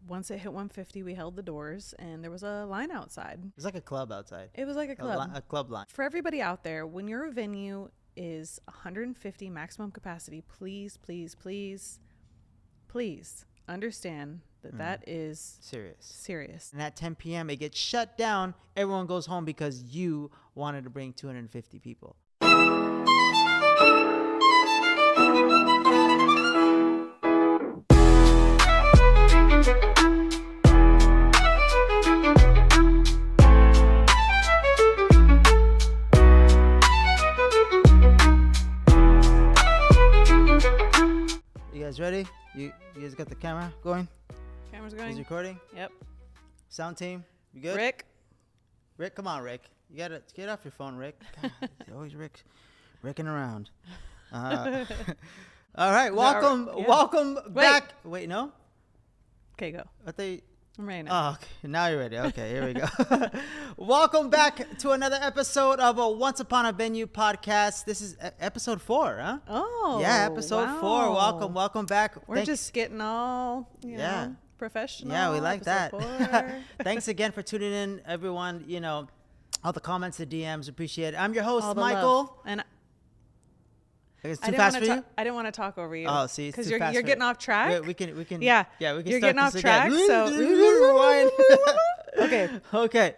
once it hit 150, we held the doors and there was a line outside. It's like a club outside. It was like a club. A club line. For everybody out there, when your venue is 150 maximum capacity, please understand that is serious. And at 10 p.m. it gets shut down. Everyone goes home because you wanted to bring 250 people. You guys ready? You guys got the camera going? Camera's going. Is recording? Yep. Sound team, you good? Rick, come on, Rick. You gotta get off your phone, Rick. God, always Ricking around. All right, welcome back. Wait, no? Okay, go. I'm ready now. Oh, okay. Now you're ready. Okay, here we go. Welcome back to another episode of a Once Upon a Venue podcast. This is episode 4, huh? Oh, yeah, episode 4. Welcome back. We're just getting all, you know, professional. Yeah, we like that. 4. Thanks again for tuning in, everyone. You know, all the comments, the DMs, appreciate it. I'm your host, all the Michael. Love. And it's too fast for you? I didn't want to talk over you. Oh, see, because you're getting off track. We can. Yeah, we can. You're start getting off this track. Again. So Okay.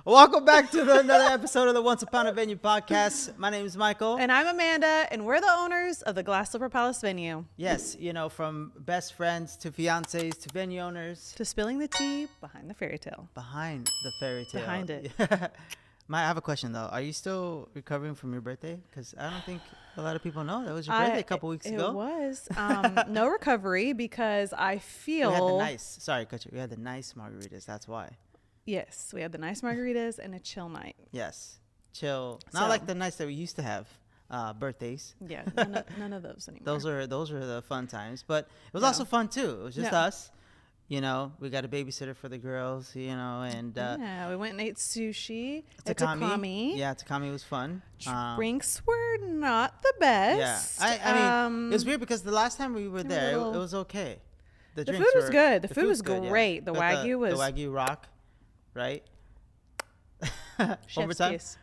Welcome back to another episode of the Once Upon a Venue podcast. My name is Michael, and I'm Amanda, and we're the owners of the Glass Slipper Palace venue. Yes, you know, from best friends to fiancés to venue owners to spilling the tea behind the fairy tale. Behind the fairy tale. Behind it. I have a question though. Are you still recovering from your birthday? Because I don't think a lot of people know that was your birthday a couple weeks ago. It was. No recovery because I feel. We had the nice margaritas. That's why. Yes, we had the nice margaritas and a chill night. Yes, chill. Not like the nights that we used to have. Birthdays. Yeah, none of those anymore. Those were the fun times, but it was also fun too. It was just us. You know, we got a babysitter for the girls, you know, and we went and ate sushi at Takami. Yeah, Takami was fun. Drinks were not the best. Yeah, I mean, it was weird because the last time we were there, it was okay. The food was good. The food was great. Yeah. The Wagyu was... The Wagyu rock, right? Chef's kiss.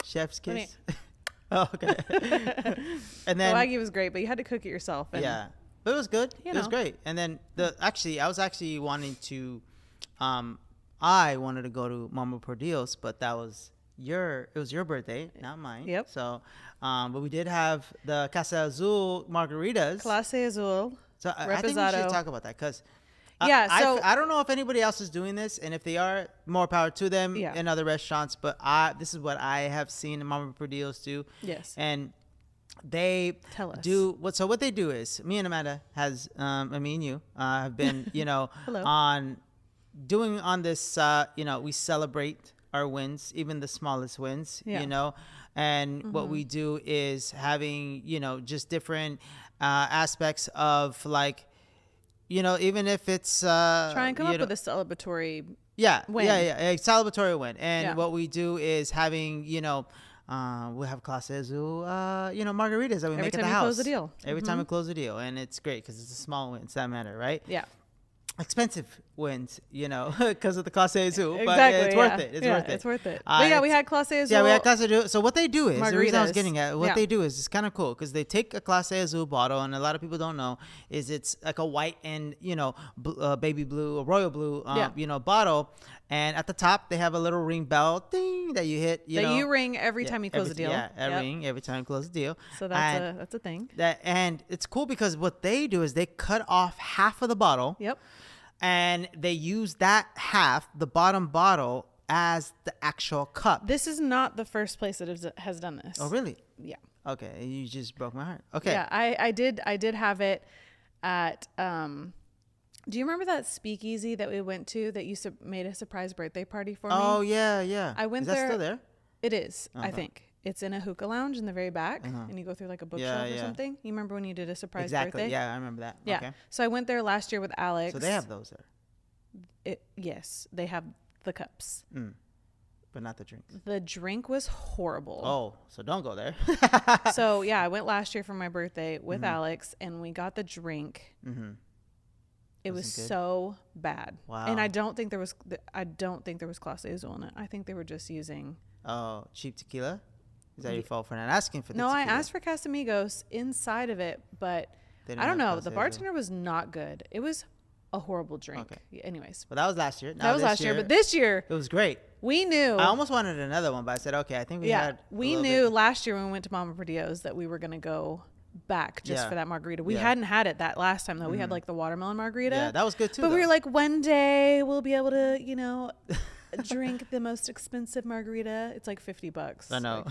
Chef's kiss? Oh, okay. And then... The Wagyu was great, but you had to cook it yourself. And but it was good. It was great. And then I was actually wanting to, I wanted to go to Mama Por Dios, but it was your birthday, not mine. Yep. So, but we did have the Casa Azul margaritas. Clase Azul. So I think we should talk about that because I don't know if anybody else is doing this, and if they are, more power to them in other restaurants. But this is what I have seen Mama Por Dios do. Yes. And they tell us what they do is me and Amanda me and you have been on this we celebrate our wins, even the smallest wins, you know, and what we do is having just different aspects of like, you know, even if it's try and come up with a celebratory win. A celebratory win. And what we do is having we have Clase Azul, margaritas that we make at the house. Every time we close the deal. And it's great because it's a small win. It's that matter, right? Yeah. Expensive wins, because of the Clase Azul. Exactly, but it's worth it. It's worth it. But we had Clase Azul. Yeah, we had Clase Azul. So what they do is, the reason I was getting at, they do is, it's kind of cool because they take a Clase Azul bottle, and a lot of people don't know, is it's like a white and, baby blue or royal blue, bottle. And at the top, they have a little ring bell ding that you hit. You ring every time you close the deal. Yeah, ring every time you close the deal. So that's a thing. And it's cool because what they do is they cut off half of the bottle. Yep. And they use that half, the bottom bottle, as the actual cup. This is not the first place that has done this. Oh, really? Yeah. Okay, you just broke my heart. Okay. Yeah, I did have it at. Do you remember that speakeasy that we went to that you made a surprise birthday party for me? Oh yeah. I went there. Is that still there? It is. I think it's in a hookah lounge in the very back, and you go through like a bookshelf or something. You remember when you did a surprise birthday? Yeah, I remember that. Yeah. Okay. So I went there last year with Alex. So they have those there. Yes, they have the cups. But not the drinks. The drink was horrible. Oh, so don't go there. So I went last year for my birthday with Alex, and we got the drink. It was so bad. Wow. And I don't think there was Clase Azul in it. I think they were just using cheap tequila. Is that your fault for not asking for the No, tequila? I asked for Casamigos inside of it, but I don't know. The bartender was not good. It was a horrible drink. Okay. Anyways. Well, that was last year. That was last year, but this year it was great. We knew. I almost wanted another one, but I said, okay, I think we knew last year when we went to Mama Perdio's that we were going to go back just for that margarita. We hadn't had it that last time though. We had like the watermelon margarita. Yeah, that was good too. But we were like, one day we'll be able to, drink the most expensive margarita. It's like $50. I know.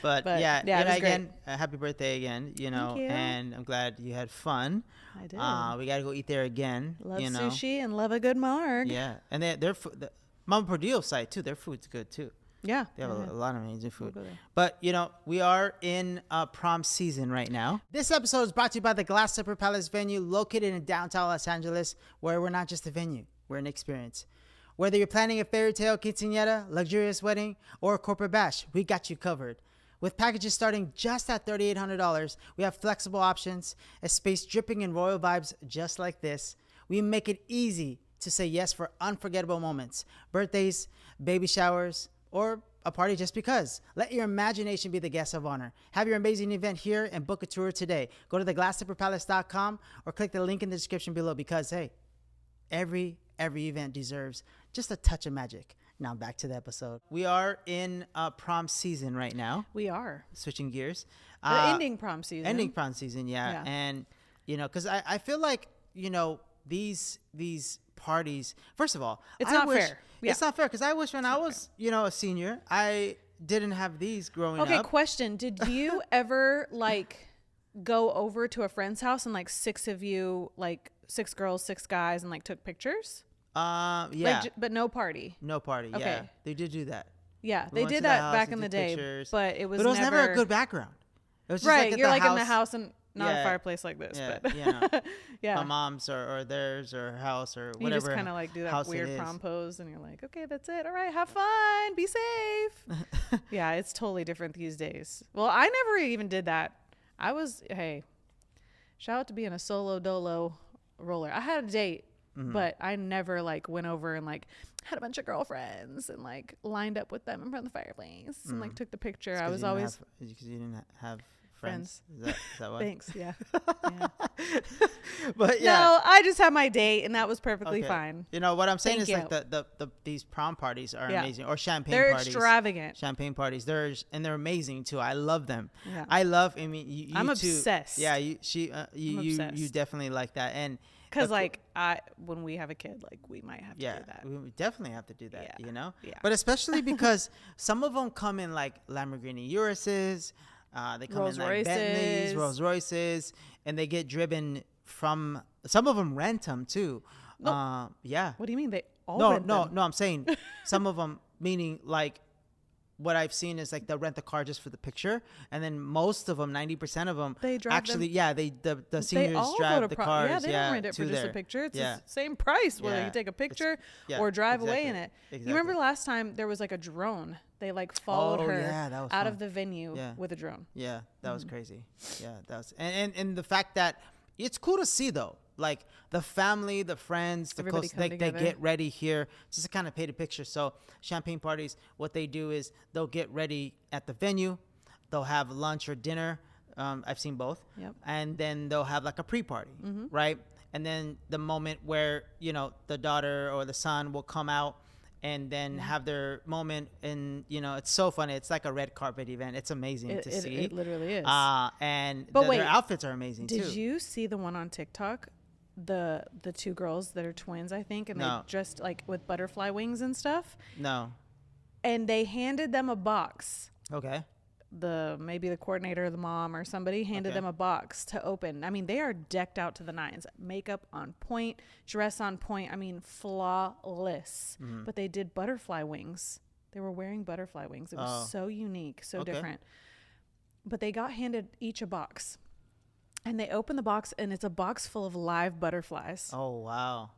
Like, but yeah, again, happy birthday again, Thank you. And I'm glad you had fun. I did. We got to go eat there again. Love sushi and love a good marg. Yeah. And their the Mama Perdio site too, their food's good too. Yeah. They have a lot of amazing food. But, we are in prom season right now. This episode is brought to you by the Glass Slipper Palace venue located in downtown Los Angeles, where we're not just a venue, we're an experience. Whether you're planning a fairy tale quinceañera, luxurious wedding, or a corporate bash, we got you covered. With packages starting just at $3,800, we have flexible options, a space dripping in royal vibes just like this. We make it easy to say yes for unforgettable moments, birthdays, baby showers, or a party just because. Let your imagination be the guest of honor. Have your amazing event here and book a tour today. Go to theglasslipperpalace.com or click the link in the description below because, hey, every event deserves just a touch of magic. Now back to the episode. We are in prom season right now. We are. Switching gears. Ending prom season. Ending prom season, yeah. And, because I feel like, these parties, first of all, it's not fair. Yeah. It's not fair because I wish when I was, a senior, I didn't have these growing up. Okay, question. Did you ever go over to a friend's house and six of you, 6 girls, 6 guys, and took pictures? Yeah. But no party. No party. Okay. Yeah. They did do that. Yeah, they did that back in the day, but it was never a good background. It was just right. You're in the house and not a fireplace like this, but my mom's or theirs or house or whatever. You just kind of do that weird prom pose, and you're like, okay, that's it. All right, have fun, be safe. Yeah, it's totally different these days. Well, I never even did that. Shout out to being a solo dolo roller. I had a date, but I never went over and had a bunch of girlfriends and lined up with them in front of the fireplace and took the picture. I was always because you didn't have friends. Is that why? Thanks. Yeah. But yeah. No, I just had my date and that was perfectly fine. What I'm saying is these prom parties are amazing, or champagne they're parties. They're extravagant. Champagne parties. They're amazing too. I love them. Yeah. I'm obsessed. Yeah. You definitely like that. And because when we have a kid, we might have to do that. We definitely have to do that. Yeah. But especially because some of them come in Lamborghini Uruses. They come in Bentleys, Rolls Royces, and they get driven from. Some of them rent them too. No. Yeah. What do you mean they all? Rent them? No. I'm saying some of them, meaning what I've seen is they'll rent the car just for the picture, and then most of them, 90% of them, they drive actually, them. the seniors drive the cars. Yeah, they don't rent it for just a picture. It's the same price whether you take a picture or drive away in it. Exactly. You remember last time there was a drone? They followed her out of the venue with a drone. Yeah, that was crazy. Yeah, that was and the fact that it's cool to see though. The family, the friends, the close, they get ready here just to kind of paint a picture. So champagne parties, what they do is they'll get ready at the venue. They'll have lunch or dinner. I've seen both. Yep. And then they'll have a pre-party, right? And then the moment where, the daughter or the son will come out and then have their moment. And, it's so funny. It's like a red carpet event. It's amazing to see. It literally is. And their outfits are amazing too. Did you see the one on TikTok? The 2 girls that are twins, I think, and they dressed with butterfly wings and stuff. No. And they handed them a box. Okay. Maybe the coordinator, the mom, or somebody handed them a box to open. I mean, they are decked out to the nines. Makeup on point, dress on point. I mean, flawless. But they did butterfly wings. They were wearing butterfly wings. It was so unique, so different. But they got handed each a box. And they open the box, and it's a box full of live butterflies. Oh, wow.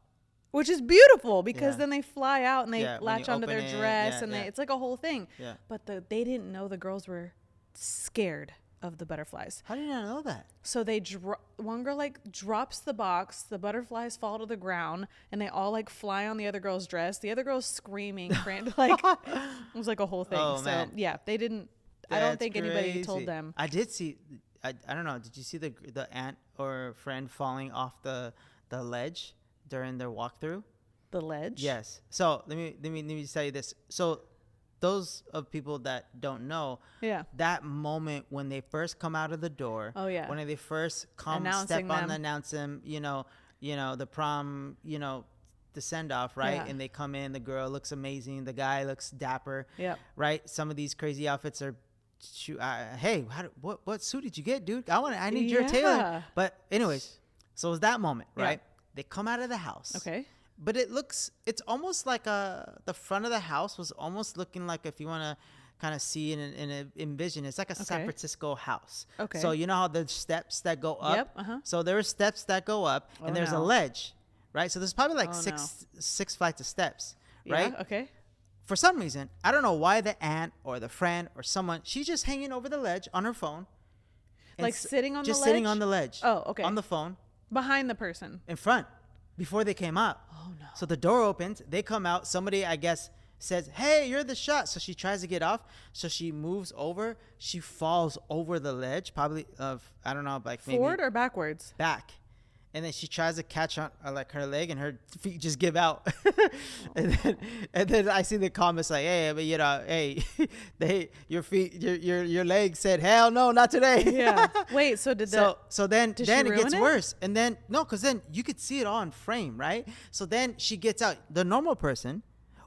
Which is beautiful because then they fly out and they latch onto their dress, and it's like a whole thing. Yeah. But they didn't know the girls were scared of the butterflies. How did I know that? So they one girl like drops the box, the butterflies fall to the ground, and they all like fly on the other girl's dress. The other girl's screaming, like it was like a whole thing. Oh, so man. yeah, they didn't. That's I don't think anybody crazy. told them. I did see. I don't know. Did you see the aunt or friend falling off the ledge during their walkthrough? The ledge. Yes. So let me tell you this. So those of people that don't know, Yeah. that moment when they first come out of the door, Oh, yeah. when they first come, Announcing step on, them. announce them, the prom, the send off, right? Yeah. And they come in, the girl looks amazing, the guy looks dapper, Yep. right? Some of these crazy outfits are, hey, what suit did you get, dude? I need your tailor. But anyways, so it was that moment, right? Yeah. They come out of the house. Okay. But it's almost like the front of the house was almost looking like, if you want to kind of see and envision, it's like a San Francisco house. Okay. So you know how the steps that go up? Yep. Uh-huh. So there are steps that go up, and there's a ledge, right? So there's probably like six flights of steps, right? Yeah, okay. For some reason, I don't know why the aunt or the friend or someone, she's just hanging over the ledge on her phone. Like sitting on the ledge? Just sitting on the ledge. Oh, okay. On the phone. Behind the person. In front. Before they came up. Oh, no. So the door opens. They come out. Somebody, I guess, says, hey, you're the shot. So she tries to get off. So she moves over. She falls over the ledge. Probably I don't know, like maybe. Forward or backwards? Back. And then she tries to catch on like her leg, and her feet just give out. and then I see the comments like, hey, but your feet, your leg said, hell no, not today. Yeah. Wait, so did so then did it she gets ruin it? worse. And then because then you could see it all in frame, right? So then she gets out. The normal person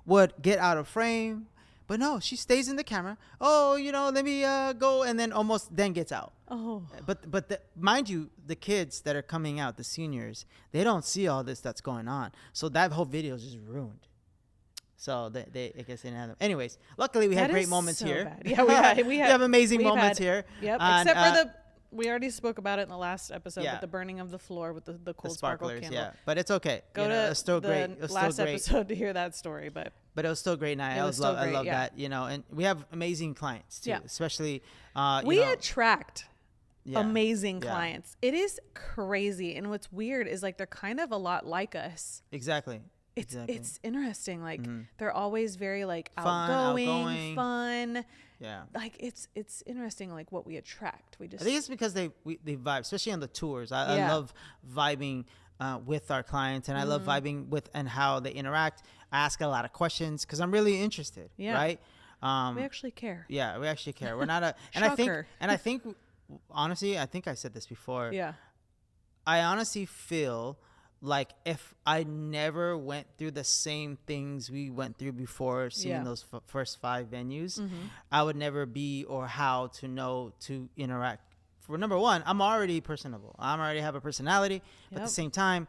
would get out of frame, but no, she stays in the camera. Oh, let me go, and then almost then gets out. Oh. But mind you, the kids that are coming out, the seniors, they don't see all this that's going on. So that whole video is just ruined. So they I guess they didn't have them. Anyways, luckily we had great moments here. Bad. Yeah, we have amazing moments here. Yep. And, except for we already spoke about it in the last episode with Yeah. the burning of the floor with the cold the sparkle sparklers, candle. yeah. But it's okay. Go to it was still the great. It was last still great. episode to hear that story, but But it was still a great night. It was still I great, love yeah. that, and we have amazing clients too, Yeah. especially we attract yeah, amazing yeah. clients. It is crazy, and what's weird is like they're kind of a lot like us. Exactly. It's interesting. Like they're always very like Fun, outgoing, fun. Yeah. Like it's interesting like what we attract. We just I think it's because they vibe, especially on the tours. I Yeah. love vibing with our clients, and I love vibing with and how they interact. I ask a lot of questions because I'm really interested. Yeah. Right. we actually care. Yeah, we actually care. We're not a Shocker. I think honestly, I think I said this before. Yeah. I honestly feel like if I never went through the same things we went through before seeing Yeah. those first 5 venues, I would never be or how to know to interact. For number one, I'm already personable. I already have a personality. But at Yep. the same time,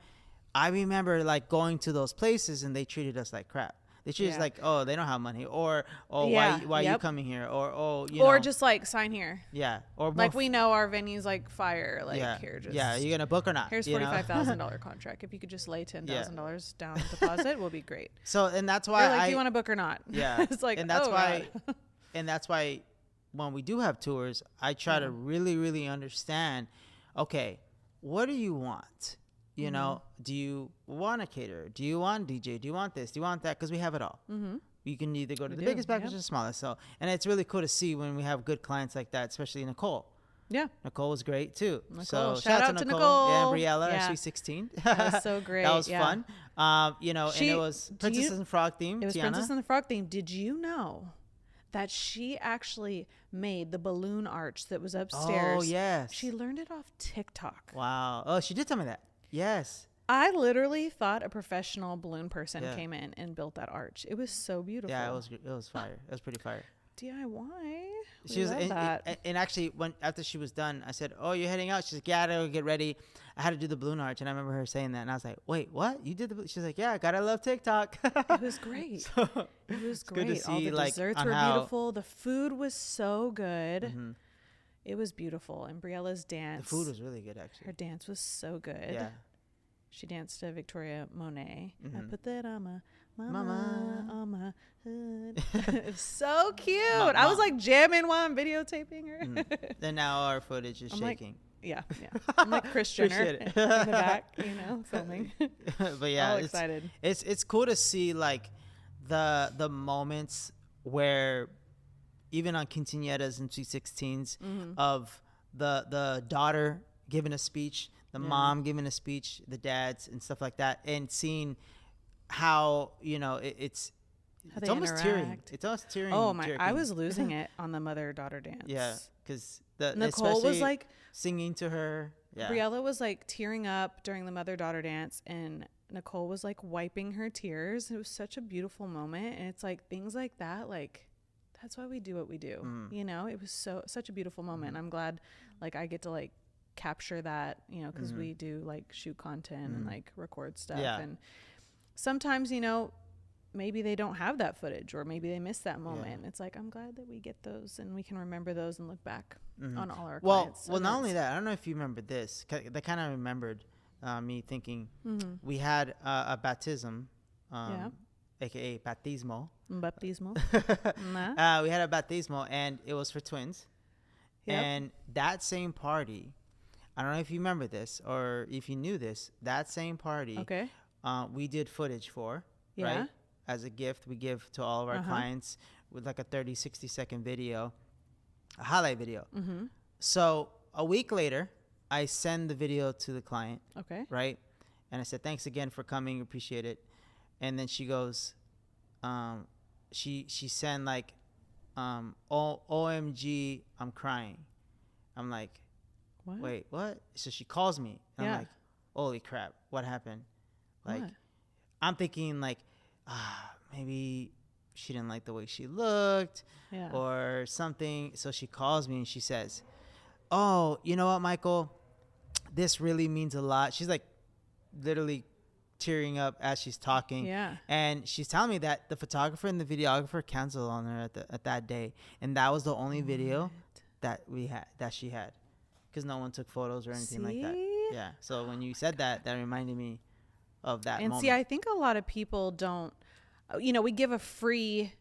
I remember like going to those places and they treated us like crap. They treat us Yeah. like, oh, they don't have money, or Yeah. why are you Yep. coming here, or Or just like sign here. yeah, or Like we know our venue's like fire. Like here, just you're gonna book or not? here's $45,000 contract. If you could just lay $10,000 down deposit, we'll be great. So and that's why They're like, do you want to book or not? Yeah. It's like, and that's oh, why God. and that's why when we do have tours, I try to really, really understand, okay, what do you want? You know, do you want a caterer? Do you want DJ? Do you want this? Do you want that? Because we have it all. You can either go to the biggest package or the smallest. So, and it's really cool to see when we have good clients like that, especially Nicole. Yeah. Nicole was great too. Nicole. So Shout out to Nicole. Yeah, and Briella, Yeah. Sweet 16. That was so great. That was Yeah. fun. And it was Princess and Frog theme. It was Tiana. Princess and the Frog theme. Did you know that she actually made the balloon arch that was upstairs? Oh, yes. She learned it off TikTok. Wow. Oh, she did tell me that. Yes. I literally thought a professional balloon person Yeah. came in and built that arch. It was so beautiful. Yeah, it was fire. It was pretty fire. DIY. She was, and actually, after she was done, I said, "Oh, you're heading out?" She's like, "Yeah, I gotta get ready. I had to do the balloon arch," and I remember her saying that, and I was like, "Wait, what? You did the?" She's like, "Yeah, gotta love TikTok." It was great. So, It was good great. to All see, the like, desserts on were how- beautiful. The food was so good. It was beautiful. And Briella's dance. the food was really good, Her actually. dance was so good. Yeah, she danced to Victoria Monet. I Mm-hmm. put that on my Mama. on my hood. It's so cute. I was like jamming while I'm videotaping her. Then now our footage is I'm shaking. Yeah. I'm like Chris Jenner in the back, filming. But yeah, all excited. It's cool to see like the moments where even on quinceañeras and sweet 16s of the daughter giving a speech, the mom giving a speech, the dads and stuff like that, and seeing how it's almost tearing. It's almost tearing. Oh my! I was losing it on the mother-daughter dance. Yeah, because Nicole was like singing to her. Yeah, Briella was like tearing up during the mother-daughter dance, and Nicole was like wiping her tears. It was such a beautiful moment, and it's like things like that, like that's why we do what we do. It was such a beautiful moment. I'm glad like I get to like capture that, because we do like shoot content and like record stuff, and sometimes maybe they don't have that footage, or maybe they missed that moment. It's like I'm glad that we get those and we can remember those and look back on all our clients. Well, not only that, I don't know if you remember this. They kind of remembered me thinking we had a baptism, aka baptismo. Baptismo. We had a baptismo, and it was for twins. Yep. And that same party, I don't know if you remember this or if you knew this. That same party, we did footage for, right? As a gift we give to all of our clients with like a 30-60 second video, a highlight video. So a week later, I send the video to the client, right? And I said, thanks again for coming, appreciate it. And then she goes, she sent like, OMG, I'm crying. I'm like, what? Wait, what? So she calls me, and I'm like, holy crap, what happened? Like, what? I'm thinking like, maybe she didn't like the way she looked or something. So she calls me and she says, oh, you know what, Michael, this really means a lot. She's like literally tearing up as she's talking. And she's telling me that the photographer and the videographer canceled on her at that day. And that was the only video that she had, because no one took photos or anything like that. Yeah. So when you said that reminded me of that moment. See, I think a lot of people don't, we give a free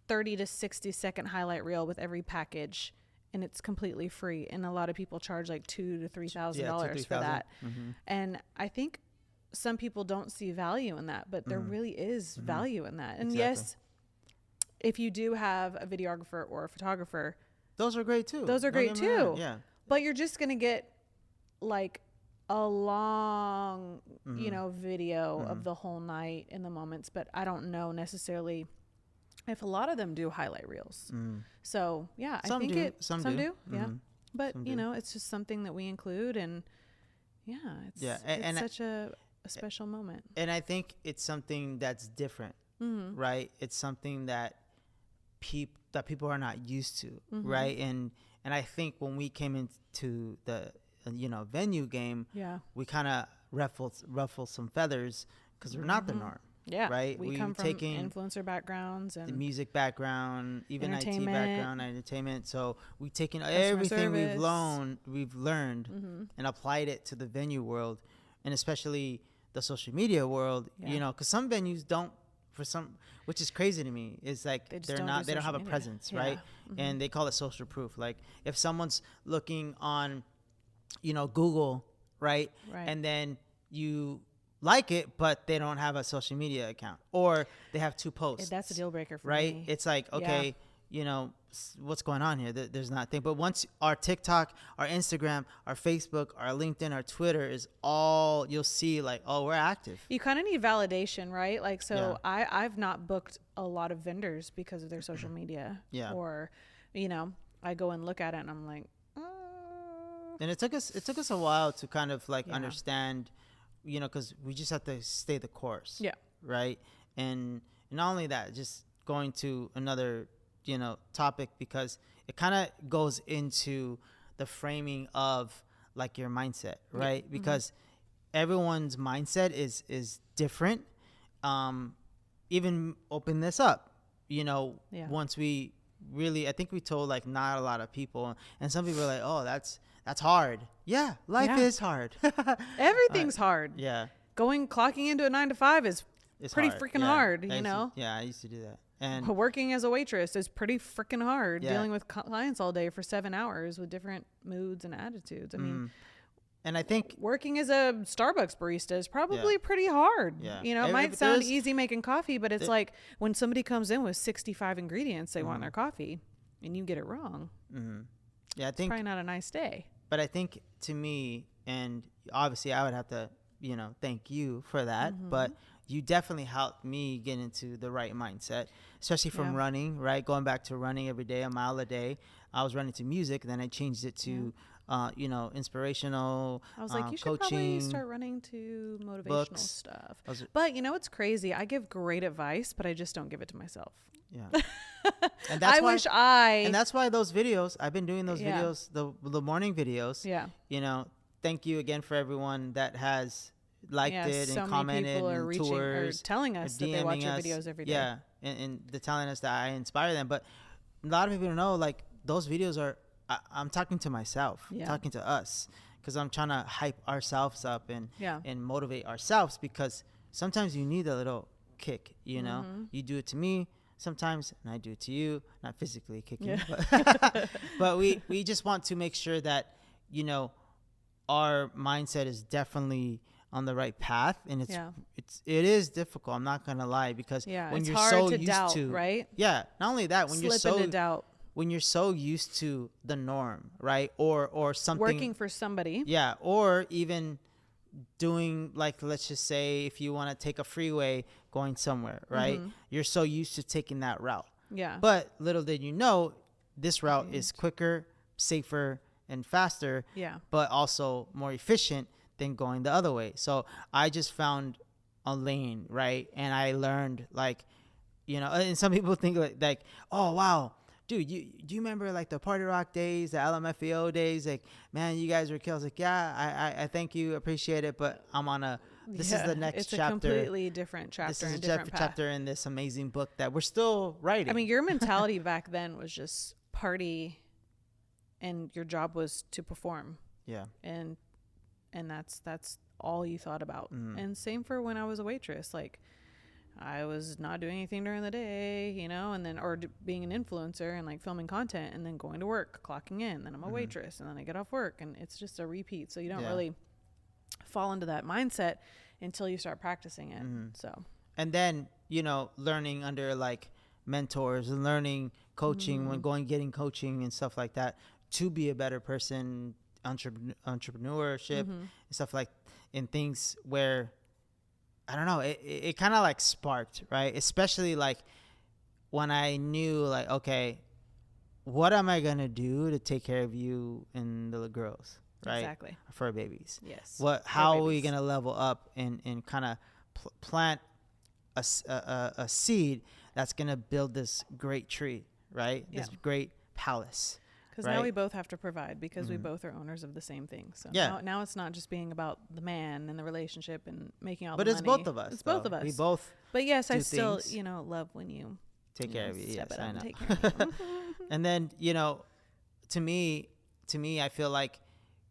30 to 60 second highlight reel with every package, and it's completely free. And a lot of people charge like $2,000 to $3,000 for that. And I think some people don't see value in that, but there really is value in that. And yes, if you do have a videographer or a photographer, those are great too. Yeah. But you're just going to get like a long, video of the whole night in the moments. But I don't know necessarily if a lot of them do highlight reels. So yeah, I think some do. Yeah. But it's just something that we include, and it's such a special moment. And I think it's something that's different, right? It's something that people are not used to, right? And I think when we came into the venue game, we kind of ruffled some feathers because we're not the norm. Yeah, right. We come from influencer backgrounds and the music background, even IT background, entertainment. So we've taken customer everything service. we've learned and applied it to the venue world, and especially the social media world. Because some venues don't, which is crazy to me, is like they don't have a presence, right? And they call it social proof. Like if someone's looking on, Google, right, and then you like it, but they don't have a social media account, or they have 2 posts. That's a deal breaker for me. Right? It's like, okay, what's going on here? There's nothing. But once our TikTok, our Instagram, our Facebook, our LinkedIn, our Twitter is all, you'll see like, oh, we're active. You kind of need validation, right? Like, so I've not booked a lot of vendors because of their social media. Or, I go and look at it and I'm like, And it took us a while to kind of like understand, because we just have to stay the course. Right. And not only that, just going to another, topic, because it kind of goes into the framing of like your mindset, right? Because everyone's mindset is different. Even open this up, once we really, I think we told like not a lot of people, and some people are like, oh, that's hard. Yeah, life is hard. Everything's hard. Yeah. clocking into a 9 to 5 is pretty hard. freaking hard, I used to do that. And working as a waitress is pretty freaking hard, dealing with clients all day for 7 hours with different moods and attitudes. I mean, and I think working as a Starbucks barista is probably pretty hard. Yeah. It might sound easy making coffee, but it's like when somebody comes in with 65 ingredients they want in their coffee and you get it wrong. Yeah, I think it's probably not a nice day. But I think to me, and obviously I would have to, thank you for that, but you definitely helped me get into the right mindset, especially from running, right? Going back to running every day, a mile a day. I was running to music, then I changed it to, inspirational I was like, you should coaching, probably start running to motivational books. stuff. But what's crazy? I give great advice, but I just don't give it to myself. Yeah. And that's And that's why those videos, I've been doing those videos, the morning videos. Yeah. Thank you again for everyone that has liked it and commented and tours, or telling us that they watch your videos every day. Yeah, and they're telling us that I inspire them. But a lot of people don't know, like, those videos are, I'm talking to myself, talking to us, because I'm trying to hype ourselves up and motivate ourselves, because sometimes you need a little kick, you do it to me sometimes and I do it to you, not physically kicking, but we just want to make sure that, our mindset is definitely on the right path, and it is difficult. I'm not gonna lie, because when you're so used to, right? Yeah. Not only that, when you're so used to the norm, right? Or something working for somebody. Yeah. Or even doing, like, let's just say if you want to take a freeway going somewhere, right? You're so used to taking that route. Yeah. But little did you know, this route is quicker, safer, and faster. Yeah. But also more efficient than going the other way. So I just found a lane, right? And I learned, like, and some people think like, oh wow, dude, do you remember like the Party Rock days, the LMFAO days? Like, man, you guys were killed. I was like, yeah, I thank you, appreciate it, but I'm on this is the next chapter. It's a completely different chapter. This is a different chapter in this amazing book that we're still writing. I mean, your mentality back then was just party, and your job was to perform. Yeah. And that's all you thought about. And same for when I was a waitress. Like, I was not doing anything during the day, and then, or being an influencer and like filming content and then going to work, clocking in, then I'm a waitress, and then I get off work, and it's just a repeat. So you don't really fall into that mindset until you start practicing it. So, and then, learning under like mentors and learning coaching, when getting coaching and stuff like that, to be a better person, entrepreneurship and stuff, like, in things where, I don't know, it kind of like sparked, right? Especially like when I knew, like, okay, what am I going to do to take care of you and the little girls, right? Exactly. For babies. Yes. How are we going to level up and kind of plant a seed that's going to build this great tree, right? This great palace. Because now we both have to provide, because we both are owners of the same thing. So now it's not just being about the man and the relationship and making all the money. But it's both of us. It's both of us. We both. But yes, I still, love when you take care of you. Yes, I know. Take care of you. And then, to me, I feel like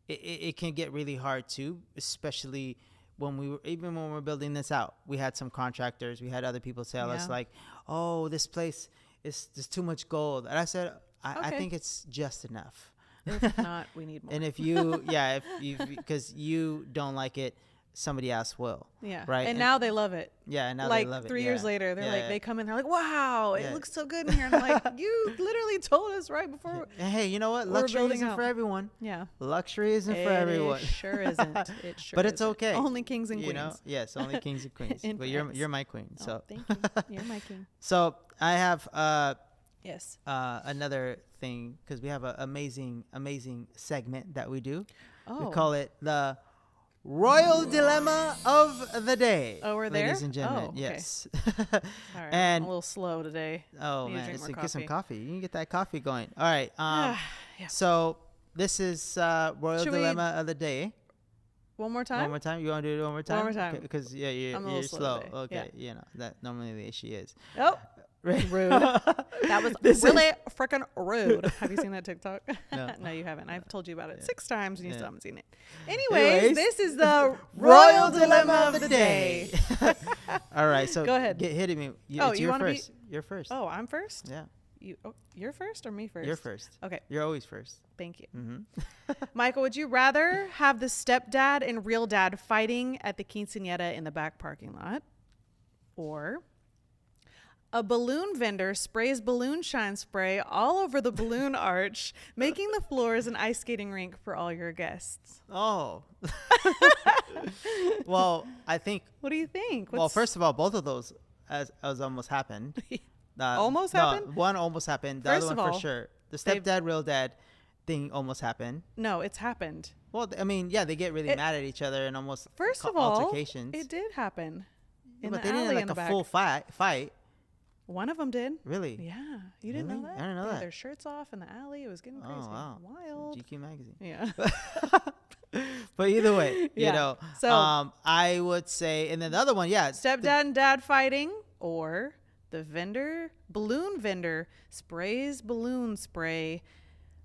it can get really hard too, especially when we're building this out. We had some contractors, we had other people tell us like, oh, this place there's too much gold. And I said, I think it's just enough. If not, we need more. And if because you don't like it, somebody else will. Yeah. Right. And now they love it. Yeah. And now like they love it. 3 years later, they're like, they come in, they're like, wow, it looks so good in here. And I'm like, you literally told us right before. Hey, you know what? Luxury isn't for everyone. Yeah. Luxury isn't for everyone. It sure isn't. It sure But it's isn't. okay. Only kings and queens. Yes, only kings and queens. But you're my queen. So thank you. You're my king. So I have yes. Another thing, because we have an amazing segment that we do. Oh. We call it the Royal Dilemma of the Day. Oh, we're there? Ladies and gentlemen. Oh, okay. Yes. All right. And I'm a little slow today. Oh, man. Get some coffee. You can get that coffee going. All right. Yeah. So this is Royal Dilemma of the Day. One more time? One more time? You want to do it one more time? One more time. Because, you're slow. Okay. Yeah. That normally the issue is. Oh. Rude. That was really freaking rude. Have you seen that TikTok? No. No, you haven't. I've told you about it 6 times and you still haven't seen it. Anyways, This is the Royal Dilemma of the Day. All right, so go ahead. Get hitting me. You you're wanna first. You're first. Oh, I'm first? Yeah. You're first or me first? You're first. Okay. You're always first. Thank you. Mm-hmm. Michael, would you rather have the stepdad and real dad fighting at the quinceañera in the back parking lot, or a balloon vendor sprays balloon shine spray all over the balloon arch, making the floors an ice skating rink for all your guests? Oh. Well, I think. What do you think? Well, first of all, both of those as almost happened. Almost happened? No, one almost happened. The First other of one for all, sure. The stepdad, real dad thing almost happened. No, it's happened. Well, I mean, yeah, they get really mad at each other and almost First of all, altercations. it did happen. Yeah, In but the they alley didn't in like the a back. full fight. One of them did. Really? Yeah. You didn't Really? know that? I didn't know They had that. their shirts off in the alley. It was getting crazy. Oh, wow. Wild. GQ magazine. Yeah. But either way, Yeah. you know, So- I would say, and then the other one, yeah. Stepdad and dad fighting, or the balloon vendor sprays balloon spray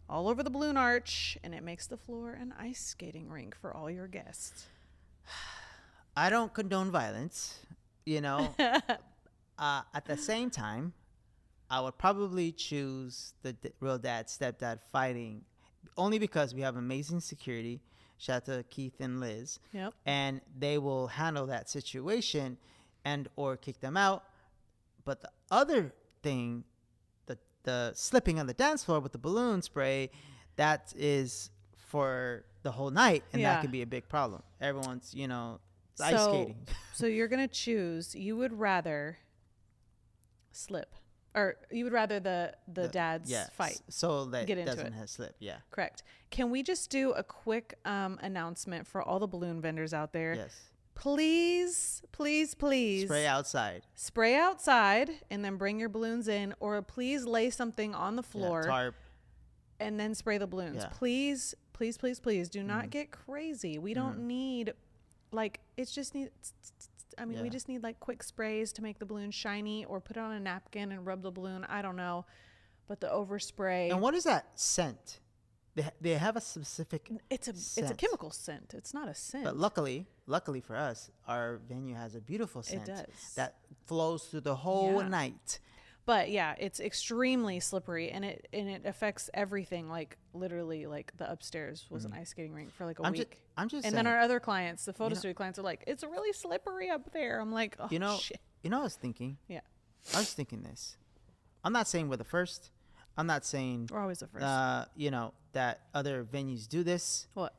all over the balloon arch, and it makes the floor an ice skating rink for all your guests. I don't condone violence, you know. At the same time, I would probably choose the real dad, stepdad fighting, only because we have amazing security. Shout out to Keith and Liz. Yep. And they will handle that situation and or kick them out. But the other thing, the slipping on the dance floor with the balloon spray, that is for the whole night, and that can be a big problem. Everyone's, you know, ice skating. So you're going to choose, you would rather slip, or you would rather the dads fight. So that Get into doesn't it. have slip. Yeah. Correct. Can we just do a quick announcement for all the balloon vendors out there? Yes. Please Spray outside. spray outside and then bring your balloons in, or please lay something on the floor Tarp. and then spray the balloons. Yeah. Please do not get crazy. We don't need, like, it's just need, we just need like quick sprays to make the balloon shiny, or put it on a napkin and rub the balloon. I don't know. But the overspray. And what is that scent? They have a specific It's a chemical scent. It's not a scent. But luckily for us, our venue has a beautiful scent that flows through the whole night. But yeah, it's extremely slippery, and it affects everything. Like literally, like the upstairs was an ice skating rink for like a week. I'm just and saying, then our other clients, the photo studio clients, are like, "It's really slippery up there." I'm like, "Oh, shit." You know, I was thinking. Yeah. I was thinking this. I'm not saying we're the first. I'm not saying We're always the first. you know, that other venues do this. What?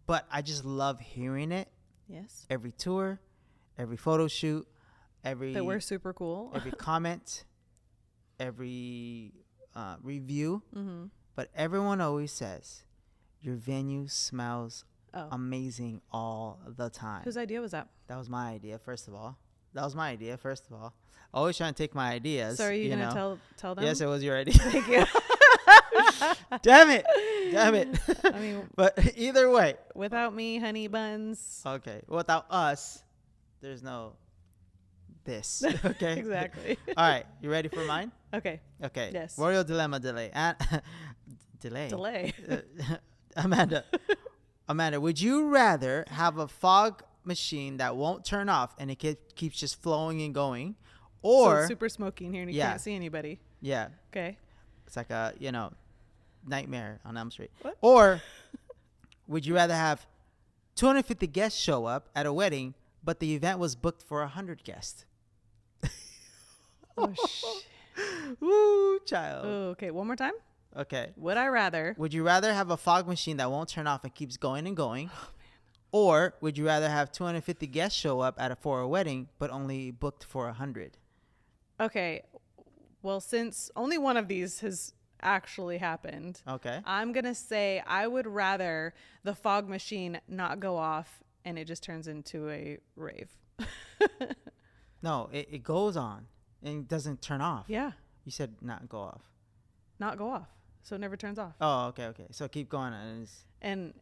But I just love hearing it. Yes. Every tour, every photo shoot, That we're super cool. every comment, every review. Mm-hmm. But everyone always says your venue smells Oh. amazing all the time. Whose idea was that? That was my idea, first of all. Always trying to take my ideas. So are you going to tell them? Yes, it was your idea. Thank you. Damn it. I mean, But either way. without me, honey buns. Okay. Without us, there's no this. Okay. Exactly. All right. You ready for mine? Okay. Okay. Yes. Royal Dilemma delay. Delay. Delay. Amanda, would you rather have a fog machine that won't turn off and it keeps just flowing and going, So or it's super smoky in here and you can't see anybody. yeah, Okay. it's like a Nightmare on Elm Street, What? or would you rather have 250 guests show up at a wedding, but the event was booked for 100 guests? Oh, shit. Woo, child. Oh, okay. One more time. Okay. Would I rather? Would you rather have a fog machine that won't turn off and keeps going and going? Or would you rather have 250 guests show up for a wedding, but only booked for 100? Okay. Well, since only one of these has actually happened, Okay. I'm going to say I would rather the fog machine not go off and it just turns into a rave. No, it goes on and doesn't turn off. Yeah. You said not go off. Not go off. So it never turns off. Oh, okay. So keep going. And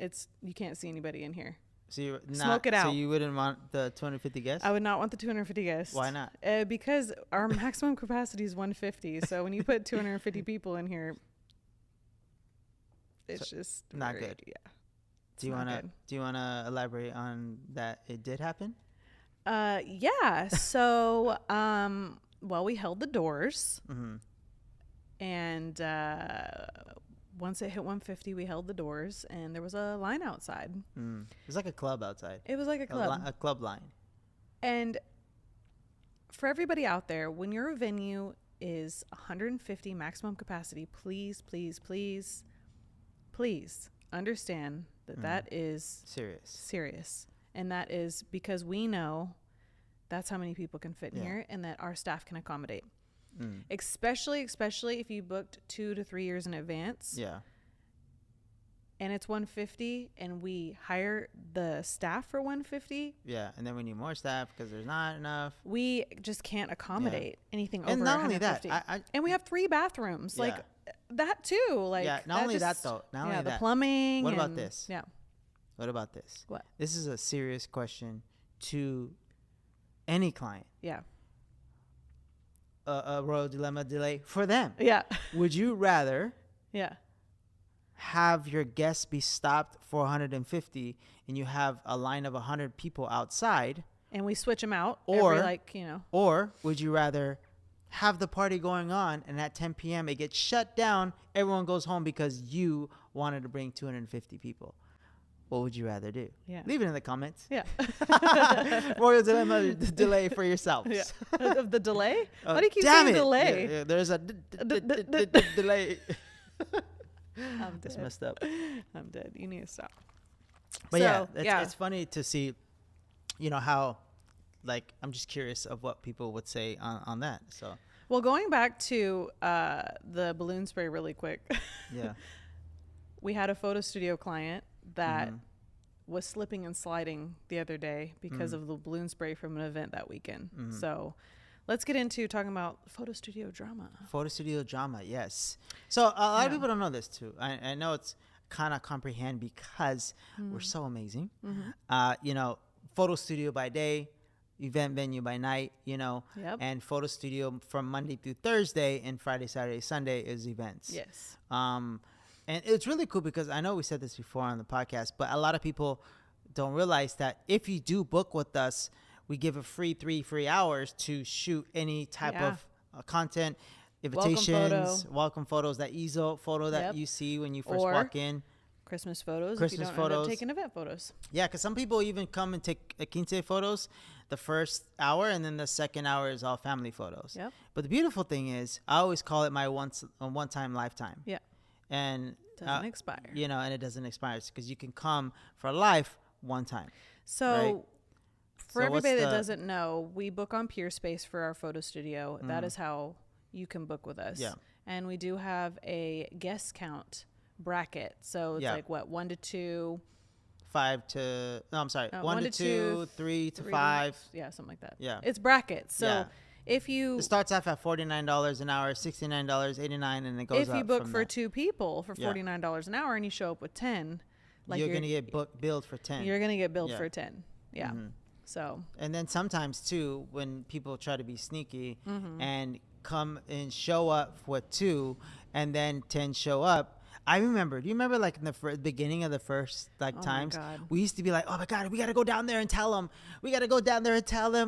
you can't see anybody in here. Smoke it out. So you wouldn't want the 250 guests? I would not want the 250 guests. Why not? Because our maximum capacity is 150. So when you put 250 people in here, it's just not good. Yeah. Do you wanna elaborate on that? It did happen. Yeah. So well, we held the doors, and once it hit 150, we held the doors, and there was a line outside. It was like a club outside. It was like a club. A club line. And for everybody out there, when your venue is 150 maximum capacity, please, please, please, please understand that that is serious. And that is because we know that's how many people can fit in here and that our staff can accommodate. Especially if you booked 2 to 3 years in advance. Yeah. And it's 150 and we hire the staff for 150. Yeah. And then we need more staff because there's not enough. We just can't accommodate anything over and not 150. Only that, and we have 3 bathrooms. Like that too. Like not only that though. Not only the that. Plumbing. What about this? Yeah. What about this? What? This is a serious question to any client. Yeah. A royal dilemma delay for them. Yeah. Would you rather have your guests be stopped for 150 and you have a line of 100 people outside? And we switch them out or Or would you rather have the party going on and at 10 p.m. it gets shut down, everyone goes home because you wanted to bring 250 people? What would you rather do? Yeah. Leave it in the comments. Yeah. Royal dilemma delay for yourselves. Yeah. The delay? Why do you keep saying delay? Yeah, there's a delay. I'm That's messed up. I'm dead. You need to stop. But it's funny to see, how, like, I'm just curious of what people would say on that. So. Well, going back to the balloon spray really quick. Yeah. We had a photo studio client that was slipping and sliding the other day because of the balloon spray from an event that weekend. So let's get into talking about photo studio drama. Photo studio drama, yes. So a lot of people don't know this too. I know it's kind of comprehend because we're so amazing. Photo studio by day, event venue by night, and photo studio from Monday through Thursday, and Friday, Saturday, Sunday is events. Yes. And it's really cool because I know we said this before on the podcast, but a lot of people don't realize that if you do book with us, we give a free 3 free hours to shoot any type of content, invitations, welcome photos, that easel photo that you see when you first walk in. Christmas photos if you don't end up taking event photos. Yeah, because some people even come and take quince photos the first hour, and then the second hour is all family photos. Yep. But the beautiful thing is, I always call it my one-time lifetime. Yeah. And doesn't expire. And it doesn't expire because you can come for life one time. So for everybody that doesn't know, we book on Peerspace for our photo studio. That is how you can book with us. Yeah. And we do have a guest count bracket. So it's like what, 1 to 2, 5 to 1 to 2, 3 to 5. Yeah, something like that. Yeah. It's brackets. So if you... It starts off at $49 an hour, $69, $89, and it goes up. If you book for 2 people for $49 an hour and you show up with 10... you're going to get billed for 10. You're going to get billed for 10. Yeah. So... And then sometimes, too, when people try to be sneaky and come and show up with 2 and then 10 show up... Do you remember like in the beginning of the first times, we used to be like, oh my God, we got to go down there and tell them.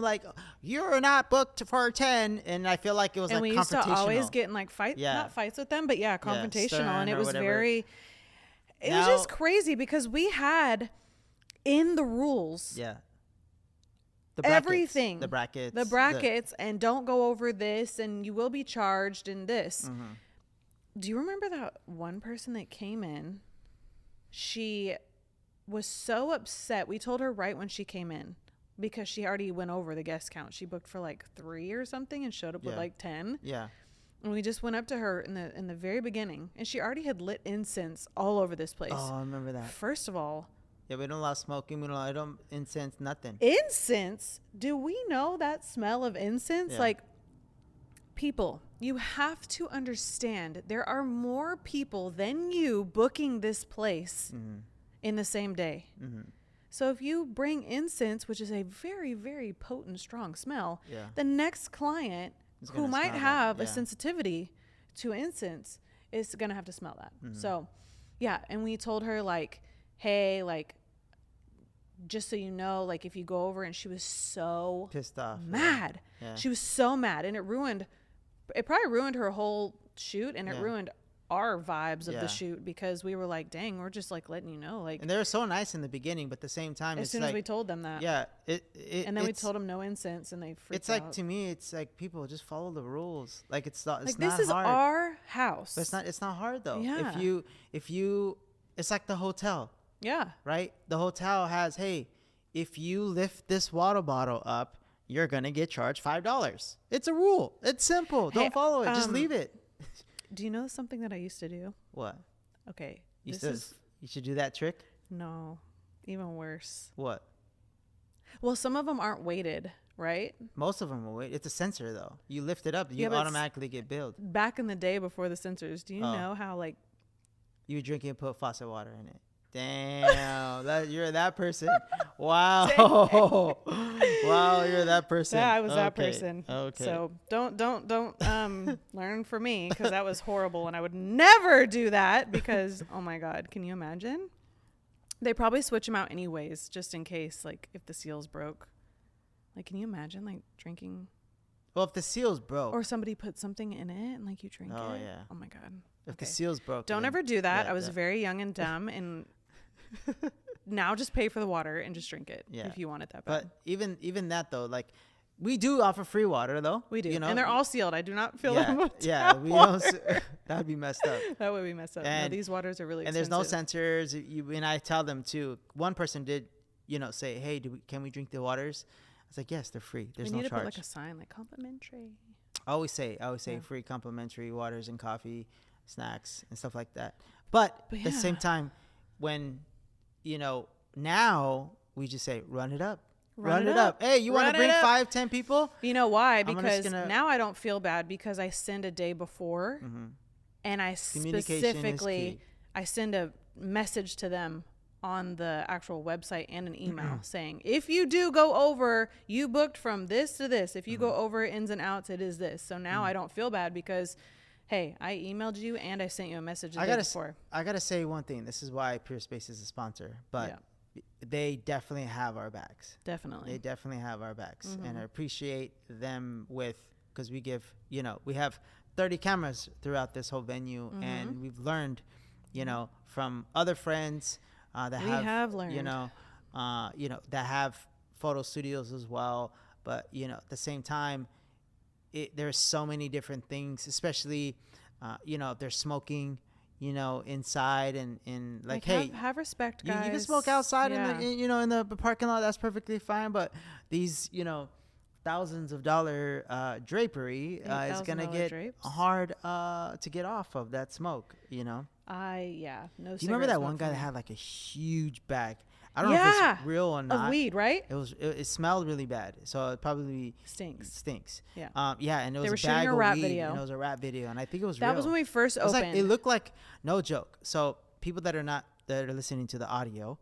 Like, you're not booked for 10. And I feel like it was and like we confrontational. used to always get in like not fights with them, but confrontational. And it was whatever. It was just crazy because we had in the rules. Yeah. Everything. The brackets. And don't go over this and you will be charged in this. Do you remember that one person that came in? She was so upset. We told her right when she came in because she already went over the guest count. She booked for like 3 or something and showed up with like 10. Yeah. And we just went up to her in the very beginning, and she already had lit incense all over this place. Oh, I remember that. First of all, we don't allow smoking. We don't allow incense, nothing. Incense? Do we know that smell of incense? Yeah. Like, people, you have to understand there are more people than you booking this place in the same day. So if you bring incense, which is a very, very potent, strong smell, Yeah. the next client who might have a sensitivity to incense is going to have to smell that. Mm-hmm. So, yeah. And we told her, like, hey, like, just so you know, like, if you go over, and she was so pissed off, mad. Yeah. She was so mad, and it probably ruined her whole shoot, and it ruined our vibes of the shoot, because we were like, dang, we're just like letting you know, like. And they were so nice in the beginning, but at the same time, as soon as we told them that, and then we told them no incense, and they freaked out. It's like, to me, it's like, people just follow the rules. Like, it's not like, not this is hard. Our house. But it's not hard though. Yeah. If you it's like the hotel. Yeah. Right. The hotel has, hey, if you lift this water bottle up, you're gonna get charged $5. It's a rule. It's simple. Don't follow it. Just leave it. Do you know something that I used to do? What? Okay. You should do that trick? No. Even worse. What? Well, some of them aren't weighted, right? Most of them are weighted. It's a sensor, though. You lift it up, you automatically get billed. Back in the day before the sensors, do you know how, like. You drink it and put faucet water in it. Damn, you're that person. Wow. Wow, you're that person. Yeah, I was that person. Okay. So don't learn from me, because that was horrible, and I would never do that, because oh my God, can you imagine? They probably switch them out anyways, just in case, like, if the seal's broke. Like, can you imagine, like, drinking? Well, if the seal's broke, or somebody put something in it and, like, you drink it. Oh yeah. Oh my God. If the seal's broke, don't ever do that. I was very young and dumb, and now just pay for the water and just drink it if you want it that bad. But even that though, like, we do offer free water though. We do, you know? And they're all sealed. I do not fill them with tap water. That would be messed up. That would be messed up. And no, these waters are really expensive. And there's no sensors. And I tell them too. One person did, say, hey, can we drink the waters? I was like, yes, they're free. There's no charge. We need to put like a sign, like, complimentary. I always say free complimentary waters and coffee, snacks and stuff like that. But at the same time, when now we just say, run it up. Run it up. Hey, you want to bring 5-10 people? You know why? Because now I don't feel bad, because I send a day before, and I specifically send a message to them on the actual website and an email saying, if you do go over, you booked from this to this. If you go over ins and outs, it is this. So now I don't feel bad, because, hey, I emailed you and I sent you a message the day before. I gotta say one thing. This is why Pure Space is a sponsor, but they definitely have our backs. Definitely. They definitely have our backs, and I appreciate them because we have 30 cameras throughout this whole venue, and we've learned, from other friends that have photo studios as well. But, at the same time, there's so many different things, especially, if they're smoking, inside and like, hey, have respect, guys. You can smoke outside in the parking lot. That's perfectly fine. But these, thousands of dollar drapery is going to get hard to get off of that smoke, No. Do you remember that one guy that had like a huge bag? I don't know if it's real or not. Of weed, right? It smelled really bad, so it probably stinks. Yeah. And it was they were shooting a rap video. And it was a rap video, and I think it was real. That was when we first opened. It looked like, no joke. So people that are listening to the audio,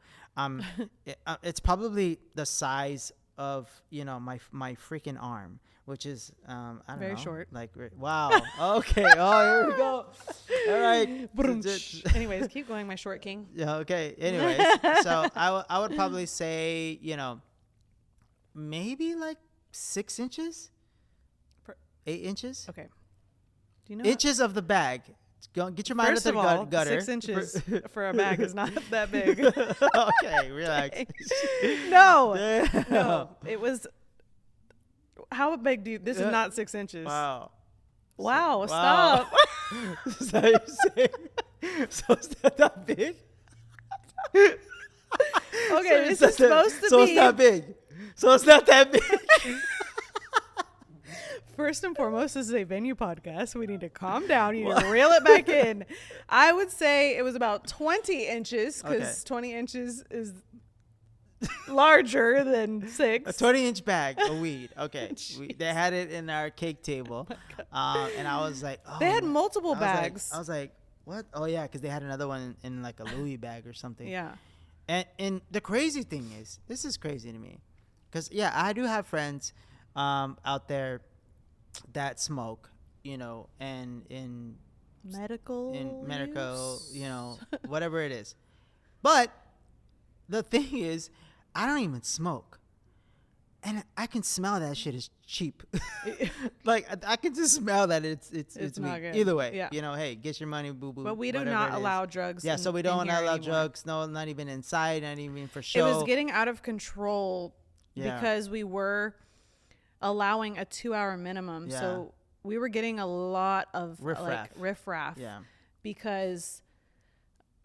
it's probably the size of my freaking arm, which is I don't know, very short. Like, wow. Okay. Oh, here we go. All right. Anyways, keep going, my short king. Yeah. Okay. Anyways, so I would probably say maybe like 6 inches, 8 inches. Okay. Do you know inches of the bag? Go get your mind at the gutter. 6 inches for a bag is not that big. Okay, relax. No, it was. How big do you? This is not 6 inches. Wow. Stop. Is that what you're saying? So it's not that big? Okay, this is supposed to be. So it's not big. So it's not that big. First and foremost, this is a venue podcast. We need to calm down. You need to reel it back in. I would say it was about 20 inches, because 20 inches is larger than 6. A 20-inch bag of weed. Okay. They had it in our cake table. And I was like, oh. They had multiple bags. I was like, what? Oh, yeah, because they had another one in like a Louis bag or something. Yeah. And the crazy thing is, this is crazy to me, because I do have friends out there that smoke, and in medical, whatever it is. But the thing is, I don't even smoke, and I can smell that shit is cheap. Like I can just smell that it's not weak. good. Either way, Yeah. hey, get your money, boo boo. But we do not allow drugs. Yeah, so we don't allow anymore. drugs. No, not even inside, not even for show. It was getting out of control because we were allowing a 2-hour minimum. Yeah. So we were getting a lot of riffraff. Yeah. Because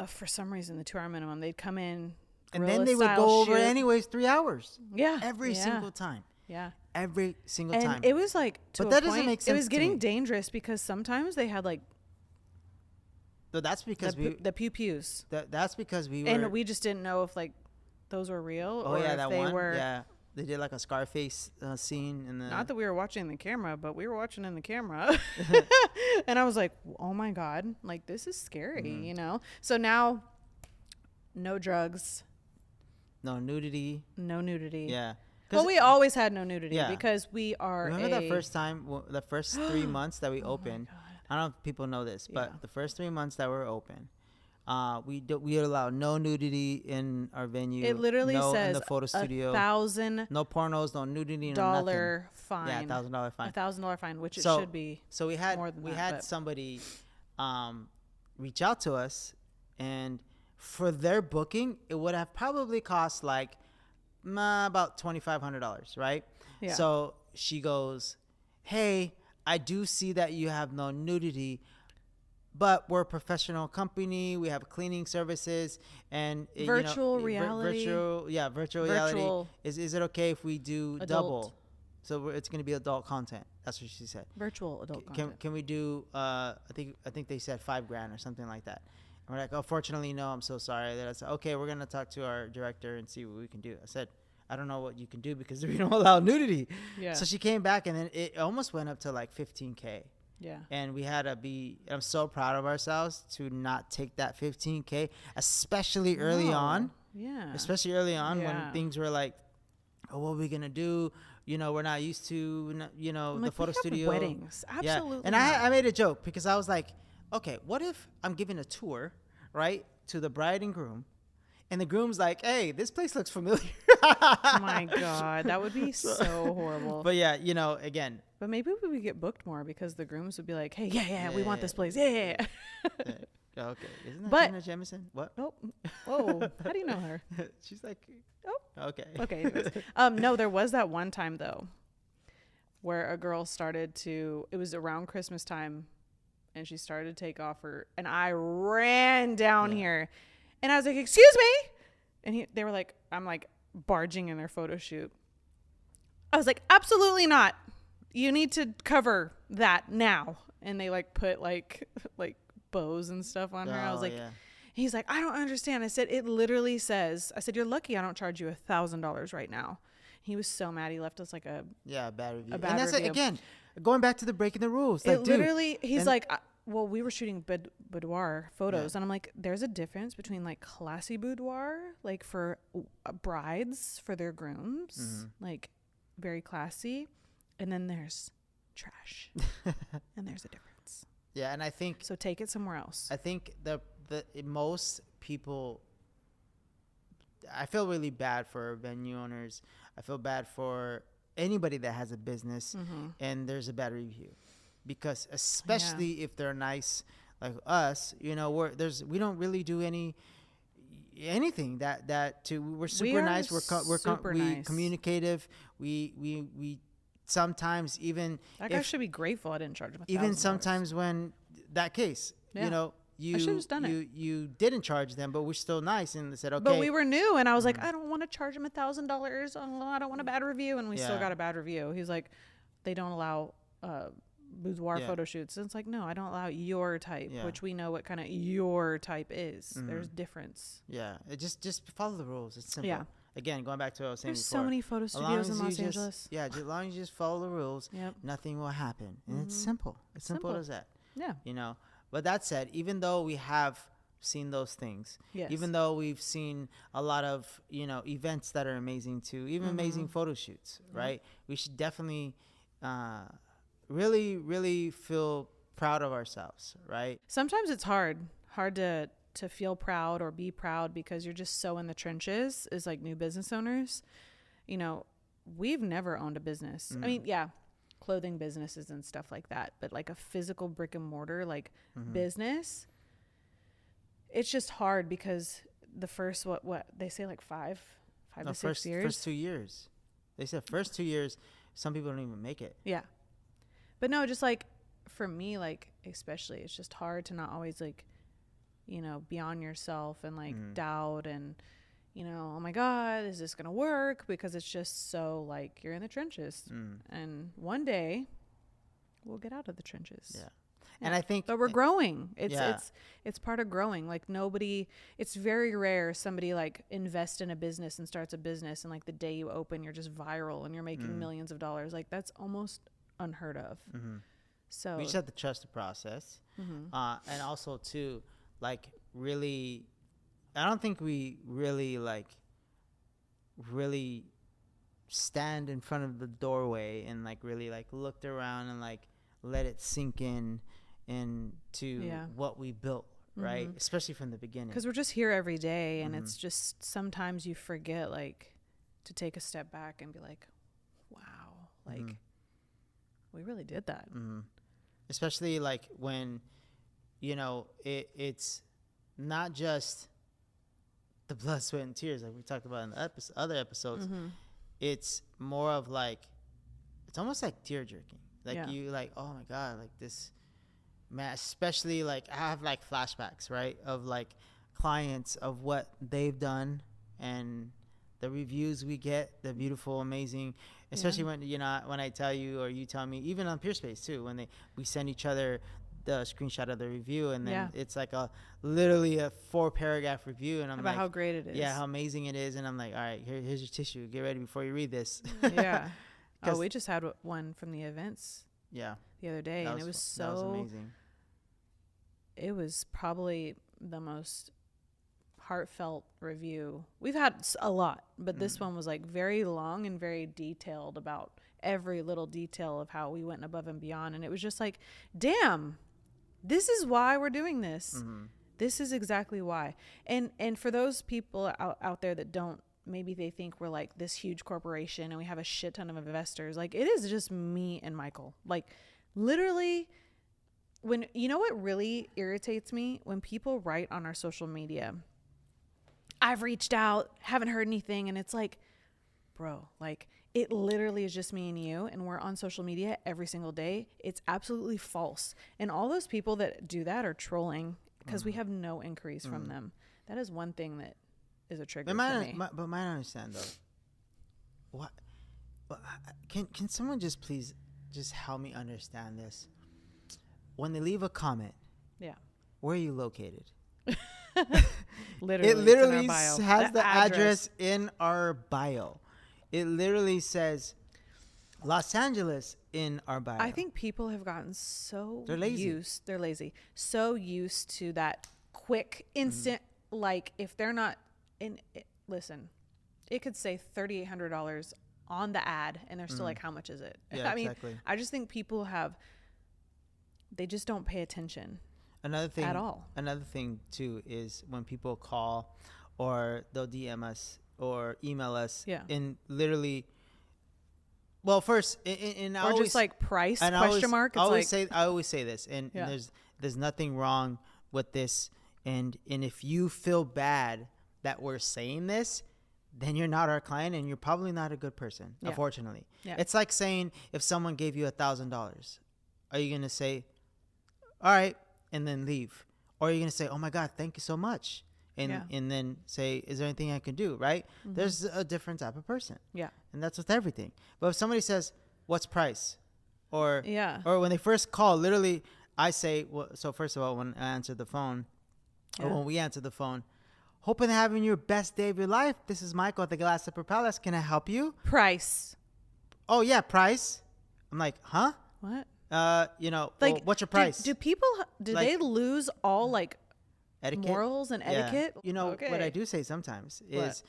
for some reason, the 2-hour minimum, they'd come in. And then they would go over shoot. anyways 3 hours. Yeah. Every single time. Yeah. Every single time. And it was like, but that doesn't make sense. It was getting dangerous because sometimes they had like. So that's because the pew-pews. That's because we were. And we just didn't know if like those were real Oh, or yeah, if that they one. were. Yeah. They did like a Scarface scene in the. Not that we were watching the camera, but we were watching in the camera. And I was like, oh my God, like this is scary, So now, no drugs. No nudity. No nudity. Yeah. Well, we always had no nudity because we are. Remember that first time, the first 3 months that we opened? I don't know if people know this, but the first 3 months that we're open, we allow no nudity in our venue. It literally says in the photo studio. $1,000. No pornos, no nudity, $1,000 fine. Yeah, $1,000 fine. $1,000 fine, which it should be. So we had more than somebody reach out to us, and for their booking, it would have probably cost like about $2,500, right? Yeah. So she goes, "Hey, I do see that you have no nudity, but we're a professional company. We have cleaning services and virtual reality. Virtual reality. Is it okay if we do double? So it's going to be adult content." That's what she said. Virtual adult content. Can we do? I think they said $5,000 or something like that. And we're like, "Oh, fortunately, no. I'm so sorry." Then I said, "Okay, we're going to talk to our director and see what we can do." I said, "I don't know what you can do because we don't allow nudity." Yeah. So she came back, and then it almost went up to like $15,000. Yeah. And we had to I'm so proud of ourselves to not take that $15,000, especially early on. Yeah. Especially early on when things were like, "Oh, what are we going to do? We're not used to, the photo studio." Weddings. Absolutely. Yeah. And I made a joke because I was like, okay, what if I'm giving a tour, right, to the bride and groom, and the groom's like, "Hey, this place looks familiar." Oh my God, that would be so horrible. But yeah, again. But maybe we would get booked more because the grooms would be like, "Hey, yeah, we want this place, yeah." Okay, isn't that But, Gina Jamison? What? Oh, whoa! How do you know her? She's like, oh, okay. Okay. Anyways. No, there was that one time though, where a girl started to. It was around Christmas time, and she started to take off and I ran down here, and I was like, "Excuse me," and they were like, I'm like barging in their photo shoot. I was like, "Absolutely not. You need to cover that now." And they like put like bows and stuff on her. I was like, he's like, "I don't understand." I said, "It literally says," I said, "You're lucky I don't charge you $1,000 right now." He was so mad. He left us like a bad review. A bad and that's review. Again, going back to the breaking the rules. It like, literally, he's like, well, we were shooting boudoir photos, and I'm like, there's a difference between like classy boudoir, like for brides for their grooms, like very classy, and then there's trash, and there's a difference. Yeah, and I think so. Take it somewhere else. I think the most people. I feel really bad for venue owners. I feel bad for anybody that has a business and there's a bad review, because especially if they're nice like us, we don't really do anything we're super nice. We're communicative. We sometimes even that guy should be grateful I didn't charge him $1,000. Even sometimes when that case, I should have done it. You didn't charge them, but we're still nice, and they said okay. But we were new, and I was like, I don't want to charge him $1,000. I don't want a bad review, and we still got a bad review. He's like, they don't allow boudoir photo shoots. And it's like, no, I don't allow your type, which we know what kind of your type is. There's difference. Yeah, just follow the rules. It's simple. Yeah. Again, going back to what I was saying There's before. so many photo studios in Los Angeles. As long as you just follow the rules, nothing will happen, and it's simple. It's simple as that. Yeah. But that said, even though we have seen those things. Yes. Even though we've seen a lot of, events that are amazing too, even amazing photo shoots, right? We should definitely really, really feel proud of ourselves, right? Sometimes it's hard to feel proud or be proud because you're just so in the trenches as like new business owners. We've never owned a business. I mean, yeah, clothing businesses and stuff like that, but like a physical brick and mortar like business, it's just hard because the first what they say like five to 6 years. First 2 years. They said first 2 years, some people don't even make it. Yeah. But no, just like for me, like especially, it's just hard to not always like, be on yourself and like doubt and, oh my God, is this going to work? Because it's just so like you're in the trenches. And one day we'll get out of the trenches. Yeah. And I think, but we're growing. It's part of growing. Like it's very rare somebody like invest in a business and starts a business and like the day you open, you're just viral and you're making millions of dollars. Like that's almost unheard of. So we just have to trust the process. And also too, like really, I don't think we really stand in front of the doorway and like really like looked around and like let it sink in into what we built, right? Especially from the beginning. Because we're just here every day, and it's just sometimes you forget like to take a step back and be like, wow, like we really did that. Especially like when, it's not just the blood, sweat, and tears like we talked about in the other episodes. It's more of like, it's almost like tear jerking. Like you like, oh my God, like this, man, especially like I have like flashbacks, right? Of like clients of what they've done and the reviews we get, the beautiful, amazing, especially when, when I tell you or you tell me, even on Peerspace too, when we send each other the screenshot of the review and then it's like literally a 4-paragraph review and I'm about like, how great it is. Yeah, how amazing it is. And I'm like, all right, here's your tissue. Get ready before you read this. Yeah. Oh, we just had one from the events. Yeah. The other day, and it was that was amazing. It was probably the most heartfelt review we've had a lot, but this one was like very long and very detailed about every little detail of how we went above and beyond. And it was just like, damn, this is why we're doing this. This is exactly why. And for those people out there that don't, maybe they think we're like this huge corporation and we have a shit ton of investors. Like it is just me and Michael. Like literally, when what really irritates me, when people write on our social media, I've reached out, haven't heard anything, and it's like, bro, like it literally is just me and you, and we're on social media every single day. It's absolutely false. And all those people that do that are trolling because we have no inquiries from them. That is one thing that is a trigger for me. But might understand though. What? Can someone just please just help me understand this? When they leave a comment, where are you located? Literally, it literally has the address in our bio. It literally says Los Angeles in our bio. I think people have gotten so they're lazy. They're lazy. So used to that quick, instant. Like if they're not in, listen, it could say $3,800 on the ad, and they're still like, how much is it? Yeah, I mean, exactly. I just think people they just don't pay attention. Another thing at all. Another thing too is when people call or they'll DM us or email us in literally. Well, first, and I or always, just like price and question mark. I always say this, and there's nothing wrong with this, and if you feel bad that we're saying this, then you're not our client, and you're probably not a good person. Unfortunately, it's like saying if someone gave you $1,000, are you gonna say, all right, and then leave? Or are you going to say, oh my God, thank you so much? And then say, is there anything I can do? Right? There's a different type of person. Yeah. And that's with everything. But if somebody says, what's price? Or when they first call, literally, I say, well, so first of all, when I answer the phone, or when we answer the phone, hoping to having your best day of your life. This is Michael at the Glass Upper Palace. Can I help you? Price. Oh, yeah, price. I'm like, huh? What? Like, well, what's your price? Do people, they lose all like etiquette. Morals and etiquette. You know, what I do say sometimes is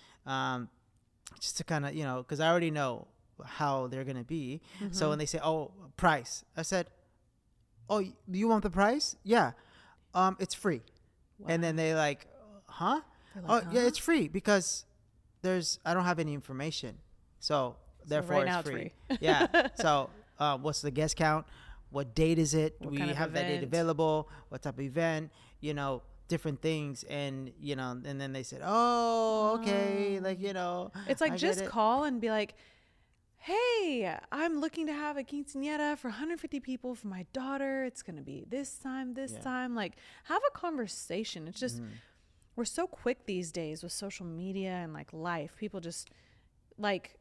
just to kind of, you know, because I already know how they're going to be. Mm-hmm. So when they say, oh, price, I said, oh, do you want the price? Yeah. It's free. Wow. And then they like, huh? Like, yeah, it's free because I don't have any information. So therefore right now it's free. Yeah. So what's the guest count? What date is it? What we kind of have event? That date available? What type of event? You know, different things. And, you know, and then they said, oh, okay. Like, you know. It's like, just call and be like, hey, I'm looking to have a quinceañera for 150 people for my daughter. It's going to be this time. Like, have a conversation. It's just, we're so quick these days with social media and like life. People just like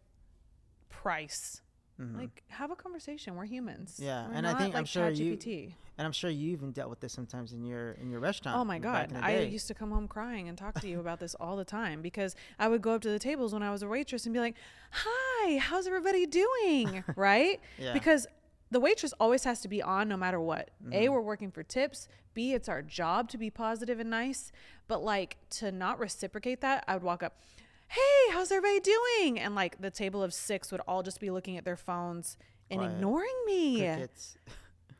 price. Like, have a conversation. We're humans. Yeah. We're and not, I think like, I'm sure ChatGPT. I'm sure you even dealt with this sometimes in your restaurant. Oh my God. I used to come home crying and talk to you about this all the time because I would go up to the tables when I was a waitress and be like, hi, how's everybody doing? Right? Yeah. Because the waitress always has to be on no matter what. A, we're working for tips. B, it's our job to be positive and nice. But like, to not reciprocate that, I would walk up, hey, how's everybody doing? And like the table of 6 would all just be looking at their phones and ignoring me. Crickets.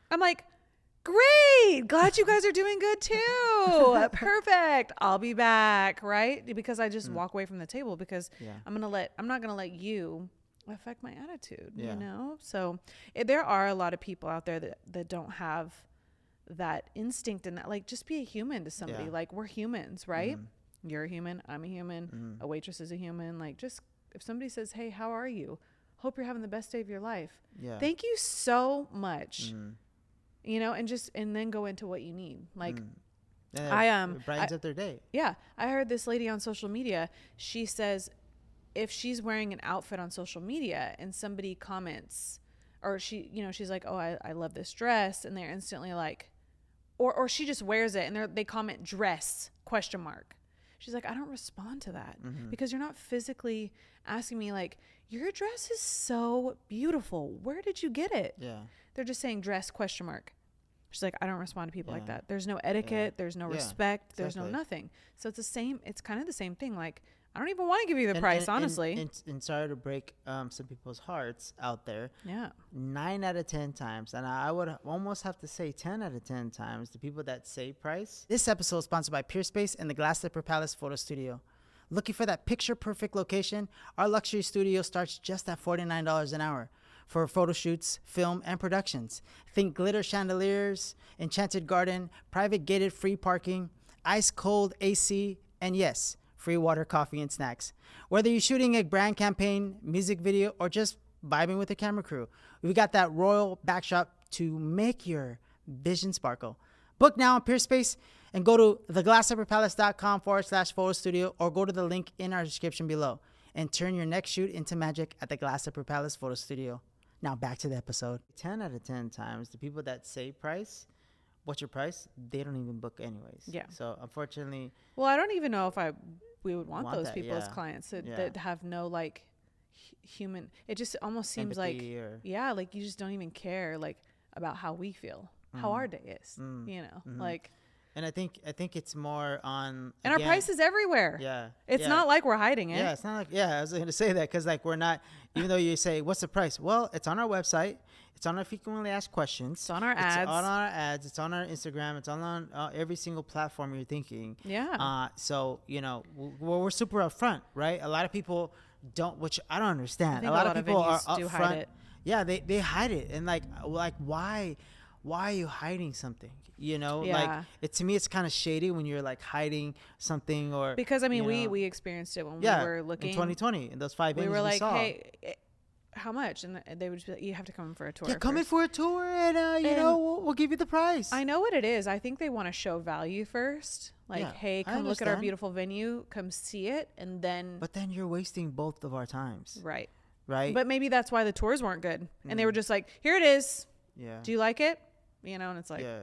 I'm like, great. Glad you guys are doing good too. Perfect. I'll be back. Right. Because I just walk away from the table because I'm not going to let you affect my attitude, you know? So there are a lot of people out there that don't have that instinct and that, like, just be a human to somebody. Yeah. Like, we're humans, right? You're a human. I'm a human. A waitress is a human. Like, just if somebody says, hey, how are you? Hope you're having the best day of your life. Yeah. Thank you so much. You know, and then go into what you need. Like, it brightens up their day. Yeah. I heard this lady on social media. She says if she's wearing an outfit on social media and somebody comments, or she's like, oh, I love this dress. And they're instantly like, or she just wears it and they comment dress ? She's like, I don't respond to that because you're not physically asking me like, your dress is so beautiful. Where did you get it? Yeah. They're just saying dress ? She's like, I don't respond to people like that. There's no etiquette. There's no respect. There's no nothing. So it's kind of the same thing. Like, I don't even want to give you the price, honestly. And sorry to break some people's hearts out there. Yeah. 9 out of 10 times, and I would almost have to say 10 out of 10 times, the people that say price. This episode is sponsored by Peerspace and the Glass Slipper Palace Photo Studio. Looking for that picture-perfect location? Our luxury studio starts just at $49 an hour for photo shoots, film, and productions. Think glitter chandeliers, enchanted garden, private gated free parking, ice-cold AC, and yes, free water, coffee, and snacks. Whether you're shooting a brand campaign, music video, or just vibing with the camera crew, we've got that royal backdrop to make your vision sparkle. Book now on Peerspace and go to theglasslipperpalace.com/photo studio or go to the link in our description below and turn your next shoot into magic at the Glass Slipper Palace Photo Studio. Now back to the episode. 10 out of 10 times, the people that say price, what's your price? They don't even book anyways. Yeah. So unfortunately. Well, I don't even know if we would want those people as clients that have no like human. It just almost seems empathy like like you just don't even care like about how we feel, how our day is. You know, like. And I think it's more on. And our price is everywhere. Yeah. It's not like we're hiding it. Yeah, it's not like. Yeah, I was going to say that because like we're not. Even though you say what's the price, well, it's on our website. It's on our frequently asked questions. It's on our ads. It's on our ads. It's on our Instagram. It's on every single platform you're thinking. Yeah. So you know we're super upfront, right? A lot of people don't, which I don't understand. A lot of people are upfront. Hide it. Yeah, they hide it, and like why are you hiding something? You know, like to me, it's kind of shady when you're like hiding something or because I mean we experienced it when we were looking in 2020 in those 5 we were like, hey, how much? And they would just be like, you have to come in for a tour. Yeah, come in for a tour, and you know we'll give you the price. I know what it is. I think they want to show value first. Like, hey, come look at our beautiful venue, come see it, and then. But then you're wasting both of our times. Right. Right. But maybe that's why the tours weren't good, and they were just like, here it is. Yeah. Do you like it? You know, and it's like. Yeah.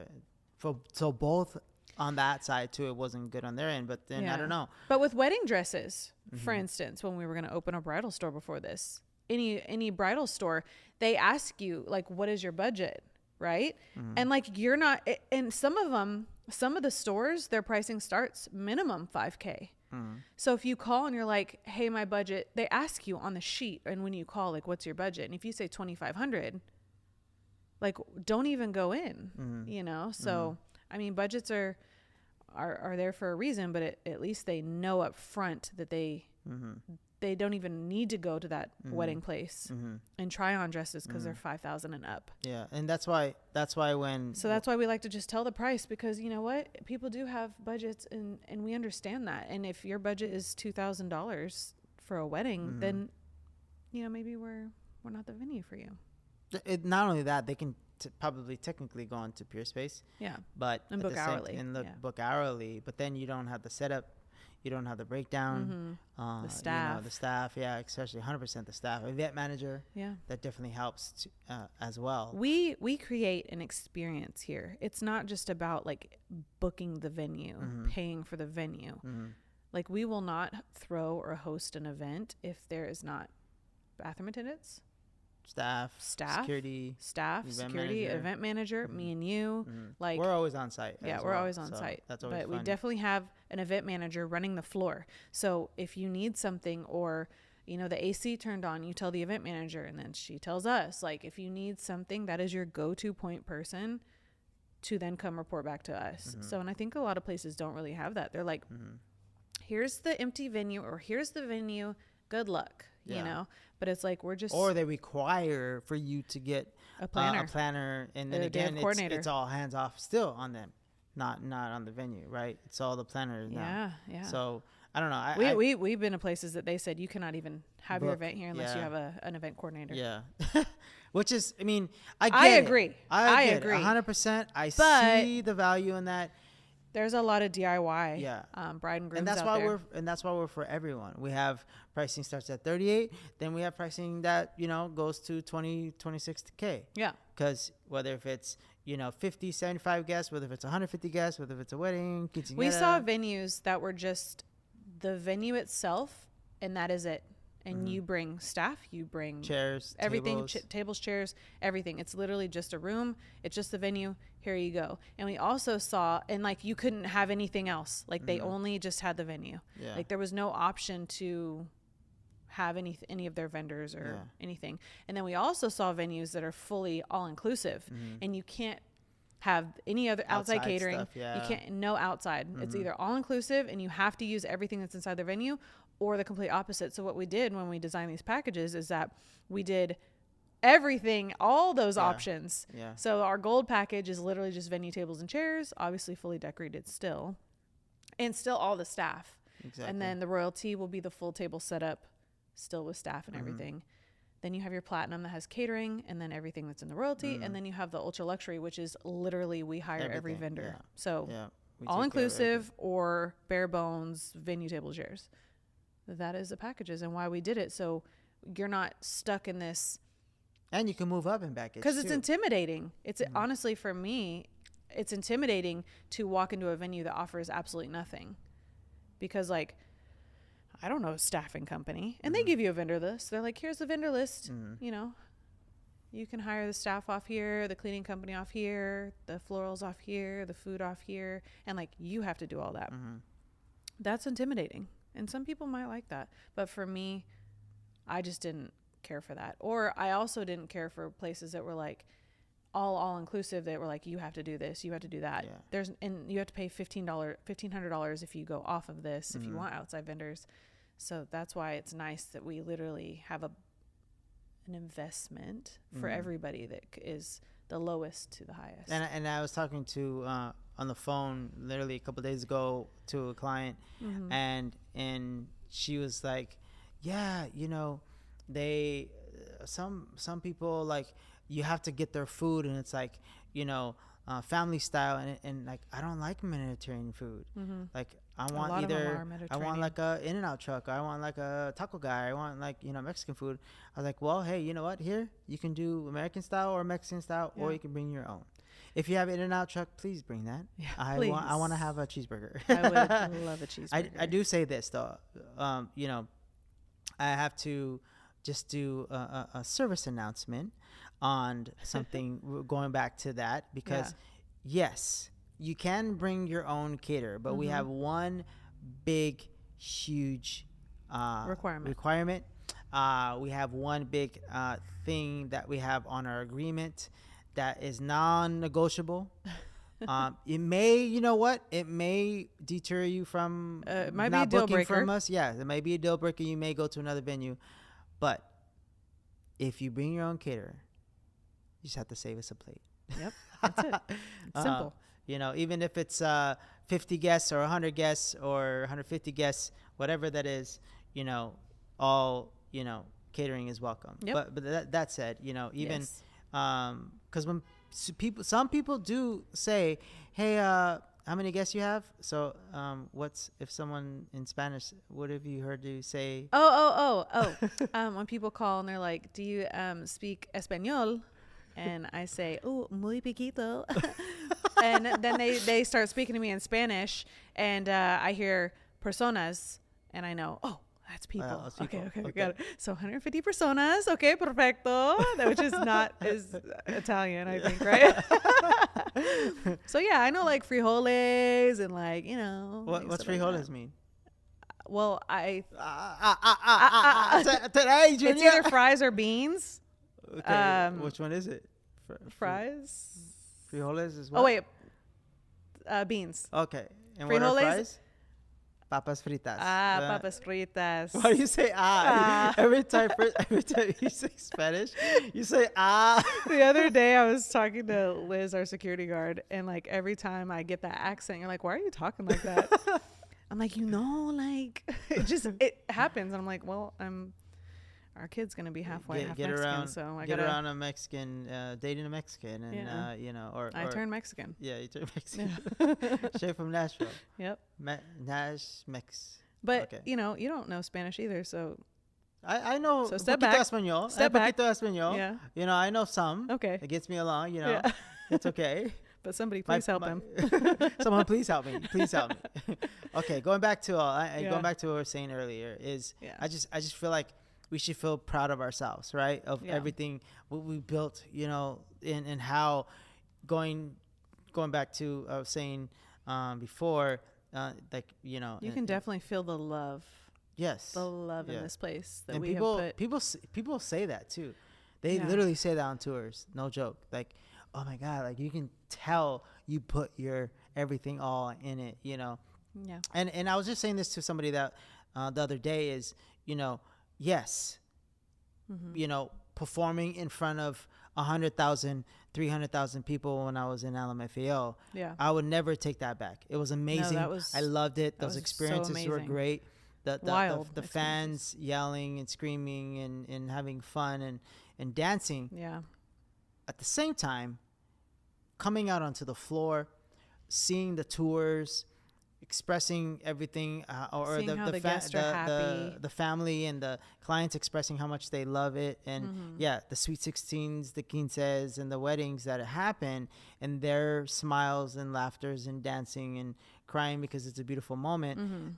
So both on that side too, it wasn't good on their end, but then I don't know. But with wedding dresses, for instance, when we were going to open a bridal store before this, any bridal store, they ask you like, what is your budget? Right. And like, you're not, and some of them Some of the stores, their pricing starts minimum $5K. So if you call and you're like, hey, my budget, they ask you on the sheet. And when you call, like, what's your budget? And if you say 2,500, like, don't even go in, you know? So, I mean, budgets are there for a reason, but at least they know up front that they don't even need to go to that wedding place and try on dresses because they're 5,000 and up. Yeah. And that's why that's why we like to just tell the price, because you know what? People do have budgets, and we understand that. And if your budget is $2,000 for a wedding, then, you know, maybe we're not the venue for you. Not only that, they can probably technically go into Pure Space. Yeah. But and book hourly. Book hourly. But then you don't have the setup. You don't have the breakdown. The staff. You know, the staff. Yeah, especially 100% the staff. Event manager. Yeah. That definitely helps as well. We create an experience here. It's not just about like booking the venue, paying for the venue. Like, we will not throw or host an event if there is not bathroom attendants, staff, security, event manager, me and you. Like, we're always on site. Yeah, we're always on site. That's always fun. We definitely have an event manager running the floor. So if you need something, or, you know, the AC turned on, you tell the event manager, and then she tells us. Like, if you need something, that is your go-to point person to then come report back to us. So, and I think a lot of places don't really have that. They're like, here's the empty venue, or here's the venue. Good luck, you know. But it's like, or they require for you to get a planner, and then again, it's all hands off still on them, not on the venue, right? It's all the planners now. Yeah. So I don't know. We've been to places that they said you cannot even have your event here unless you have an event coordinator. Yeah. Which is, I mean, I agree. I agree 100%. I see the value in that. There's a lot of DIY bride and grooms and that's why we're for everyone. We have pricing starts at 38, then we have pricing that, you know, goes to 26K. Yeah. Because whether if it's, you know, 50, 75 guests, whether if it's 150 guests, whether if it's a wedding, we saw venues that were just the venue itself, and that is it. And you bring staff, you bring chairs, everything, tables, chairs, everything. It's literally just a room. It's just the venue. Here you go. And we also saw, and like, you couldn't have anything else. Like, they only just had the venue. Yeah. Like, there was no option to have any of their vendors or anything. And then we also saw venues that are fully all inclusive, and you can't have any other outside catering stuff, you can't, no outside. It's either all inclusive and you have to use everything that's inside the venue, or the complete opposite. So what we did when we designed these packages is that we did everything, all those options. Yeah. So our gold package is literally just venue tables and chairs, obviously fully decorated still, and still all the staff. Exactly. And then the royalty will be the full table setup, still with staff and everything. Then you have your platinum that has catering, and then everything that's in the royalty. And then you have the ultra luxury, which is literally we hire every vendor. Yeah. So all inclusive or bare bones venue table chairs. That is the packages and why we did it. So you're not stuck in this. And you can move up in package because it's intimidating. It's honestly, for me, it's intimidating to walk into a venue that offers absolutely nothing. Because, like, I don't know a staffing company, and they give you a vendor list. They're like, here's the vendor list. You know, you can hire the staff off here, the cleaning company off here, the florals off here, the food off here. And, like, you have to do all that. That's intimidating. And some people might like that. But for me, I just didn't care for that. Or I also didn't care for places that were like all inclusive, that were like, you have to do this, you have to do that. Yeah. And you have to pay $1,500 if you go off of this, if you want outside vendors. So that's why it's nice that we literally have an investment for everybody that is the lowest to the highest. And I was talking to on the phone literally a couple of days ago to a client, and she was like, yeah, you know, they some people, like, you have to get their food, and it's like, you know, family style, and like, I don't like Mediterranean food. Like, I want I want like a In-N-Out truck, or I want like a taco guy, I want, like, you know, Mexican food. I was like, well, hey, you know what, here you can do American style or Mexican style, or you can bring your own. If you have an In-N-Out truck, please bring that. Yeah, I want to have a cheeseburger. I would love a cheeseburger. I do say this though, you know, I have to just do a service announcement on something going back to that, because yes, you can bring your own caterer, but we have one big, huge requirement. We have one big thing that we have on our agreement that is non-negotiable. It may, you know what? It may deter you from it might not be a deal booking breaker from us. Yeah, it may be a deal breaker. You may go to another venue, but if you bring your own caterer, you just have to save us a plate. Yep, that's it. It's simple. You know, even if it's 50 guests or 100 guests or 150 guests, whatever that is, you know, all, you know, catering is welcome. Yep. But that said, you know, even because when some people do say, hey, how many guests you have? So what's if someone in Spanish, what have you heard you say? When people call and they're like, do you speak Espanol? And I say, oh, muy poquito. And then they start speaking to me in Spanish, and I hear personas, and I know, oh, that's people. Okay, got it. So 150 personas. Okay, perfecto. Which is not is Italian, I think, right? So yeah, I know like frijoles and like, you know. What's frijoles mean? Well, Today, Junior. It's either fries or beans. Okay, which one is it? Fries. Frijoles is what? Oh wait, beans. Okay, and frijoles? What are fries? Papas fritas. Papas fritas. Why do you say every time you say Spanish, you say The other day I was talking to Liz, our security guard, and like every time I get that accent, you're like, why are you talking like that? I'm like, like it happens, and I'm like, well, our kid's gonna be half white, half Mexican, so I get around a Mexican, dating a Mexican, and you know, or I turn Mexican. Yeah, you turn Mexican. Straight from Nashville. Yep. Mex. But okay. You know, you don't know Spanish either, so I know. So step back. Español. Step back. Español. Yeah. You know, I know some. Okay. It gets me along. You know, yeah. It's okay. But somebody please help him. Someone please help me. Please help me. Okay, going back to going back to what we were saying earlier is I just feel like we should feel proud of ourselves, right? Of everything what we built, you know, and how going back to saying before, like, you know, you can definitely feel the love. Yes, the love in this place that and we have put. People say that too. They literally say that on tours. No joke. Like, oh my God, like you can tell you put your everything all in it, you know. Yeah. And I was just saying this to somebody that the other day is, you know, yes, you know, performing in front of 100,000, 300,000 people when I was in LMFAO. Yeah. I would never take that back. It was amazing. No, I loved it. Those experiences were great. The fans yelling and screaming and having fun and dancing. Yeah. At the same time, coming out onto the floor, seeing the tours, expressing everything, or the family and the clients expressing how much they love it, and the sweet 16s, the quinces, and the weddings that happen, and their smiles and laughters and dancing and crying because it's a beautiful moment.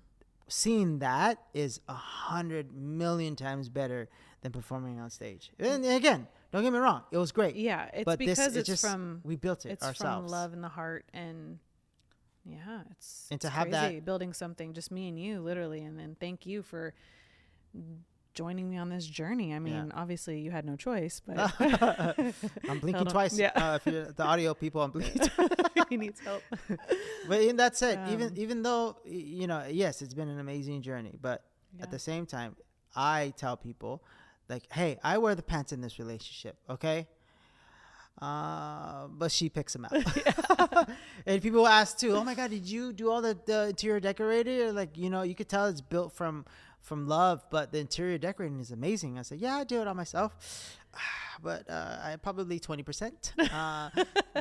Seeing that is 100 million times better than performing on stage. And again, don't get me wrong, it was great. Yeah, it's because we built it ourselves. It's from love in the heart, and it's have crazy that building something, just me and you, literally. And then thank you for joining me on this journey. I mean, obviously you had no choice, but I'm blinking twice. Yeah. If you're the audio people, I'm blinking twice. He needs help. But in that said, even though, you know, yes, it's been an amazing journey, but at the same time, I tell people, like, hey, I wear the pants in this relationship, okay? But she picks them out. And people ask too, oh my God, did you do all the interior decorating? Or like, you know, you could tell it's built from love, but the interior decorating is amazing. I said, yeah, I do it all myself. But I probably 20%.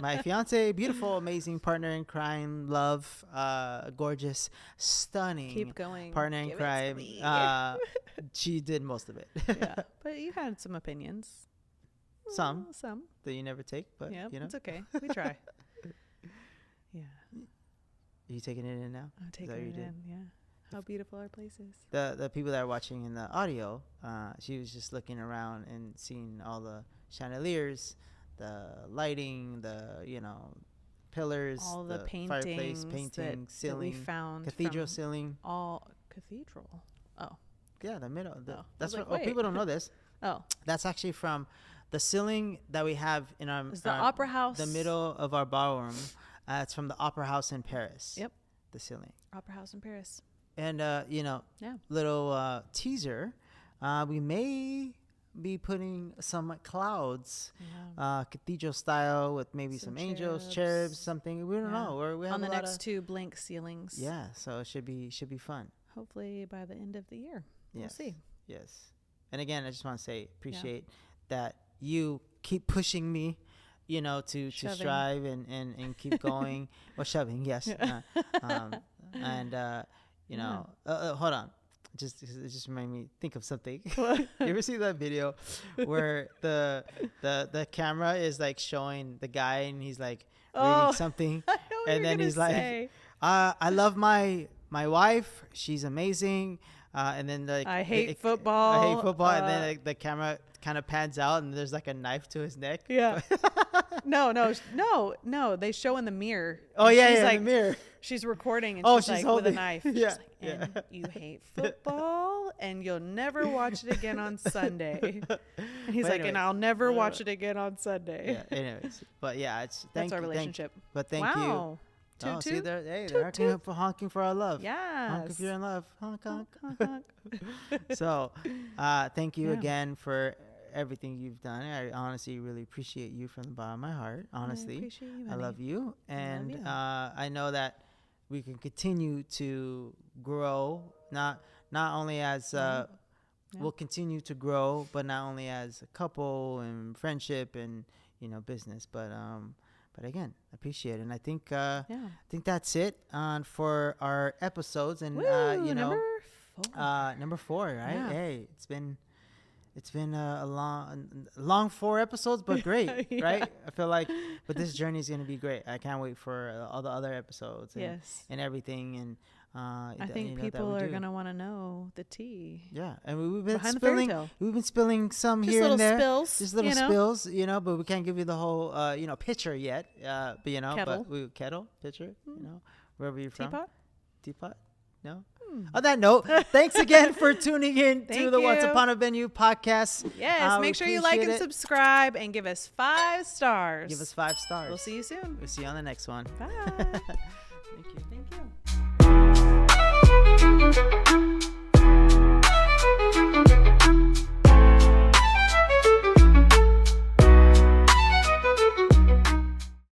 My fiance, beautiful, amazing partner in crime, love, gorgeous, stunning. Keep going. Partner in crime. She did most of it. Yeah, but you had some opinions. Some that you never take, but you know, it's okay. We try. Yeah. Are you taking it in now? I'm taking it in. Yeah. How beautiful our place is. The people that are watching in the audio, she was just looking around and seeing all the chandeliers, the lighting, the, you know, pillars, all the fireplace, paintings painting, that ceiling, we found, cathedral ceiling. All cathedral. Oh, yeah, the middle. That's like, what. Oh, people don't know this. Oh, that's actually from the ceiling that we have in our. It's the Opera House. The middle of our ballroom. It's from the Opera House in Paris. Yep. The ceiling. Opera House in Paris. And little teaser. We may be putting some clouds, cathedral style, with maybe some angels, cherubs, something. We don't know. We have on the next 2 blank ceilings. Yeah, so it should be fun. Hopefully by the end of the year. We'll see. Yes. And again, I just want to say appreciate that you keep pushing me, to strive and keep going. Well, shoving, yes. Hold on. It just made me think of something. You ever see that video where the camera is like showing the guy and he's like reading something, and then he's like, I love my wife, she's amazing, and then like I hate football, and then like, the camera kind of pans out and there's like a knife to his neck. Yeah. No, they show in the mirror. Oh yeah, she's like, like, in the mirror. She's recording and she's like holding with a knife. Yeah, she's like, and you hate football and you'll never watch it again on Sunday. And he's like, and I'll never watch it again on Sunday. Yeah, anyways. But yeah, that's our relationship. Thank you. Toot, see, they're honking for our love. Yes. Honk if you're in love. Honk, honk. So, thank you again for everything you've done. I honestly really appreciate you from the bottom of my heart. Honestly, I appreciate you, I love you, and I know that we can continue to grow. Not only as we'll continue to grow, but not only as a couple and friendship and business, but again, I appreciate it. And I think that's it for our episodes. And number 4, right? Yeah. Hey, it's been a long 4 episodes, but great, right? I feel like, but this journey is going to be great. I can't wait for all the other episodes and everything. And I think people are going to want to know the tea. Yeah, and we've been spilling some just here and there, just little spills, but we can't give you the whole picture yet. But kettle. Pitcher, wherever you're from. Teapot. No. On that note, thanks again for tuning in to the Once Upon a Venue podcast. Yes, make sure you like and subscribe and give us 5 stars. Give us 5 stars. We'll see you soon. We'll see you on the next one. Bye. Thank you. Thank you.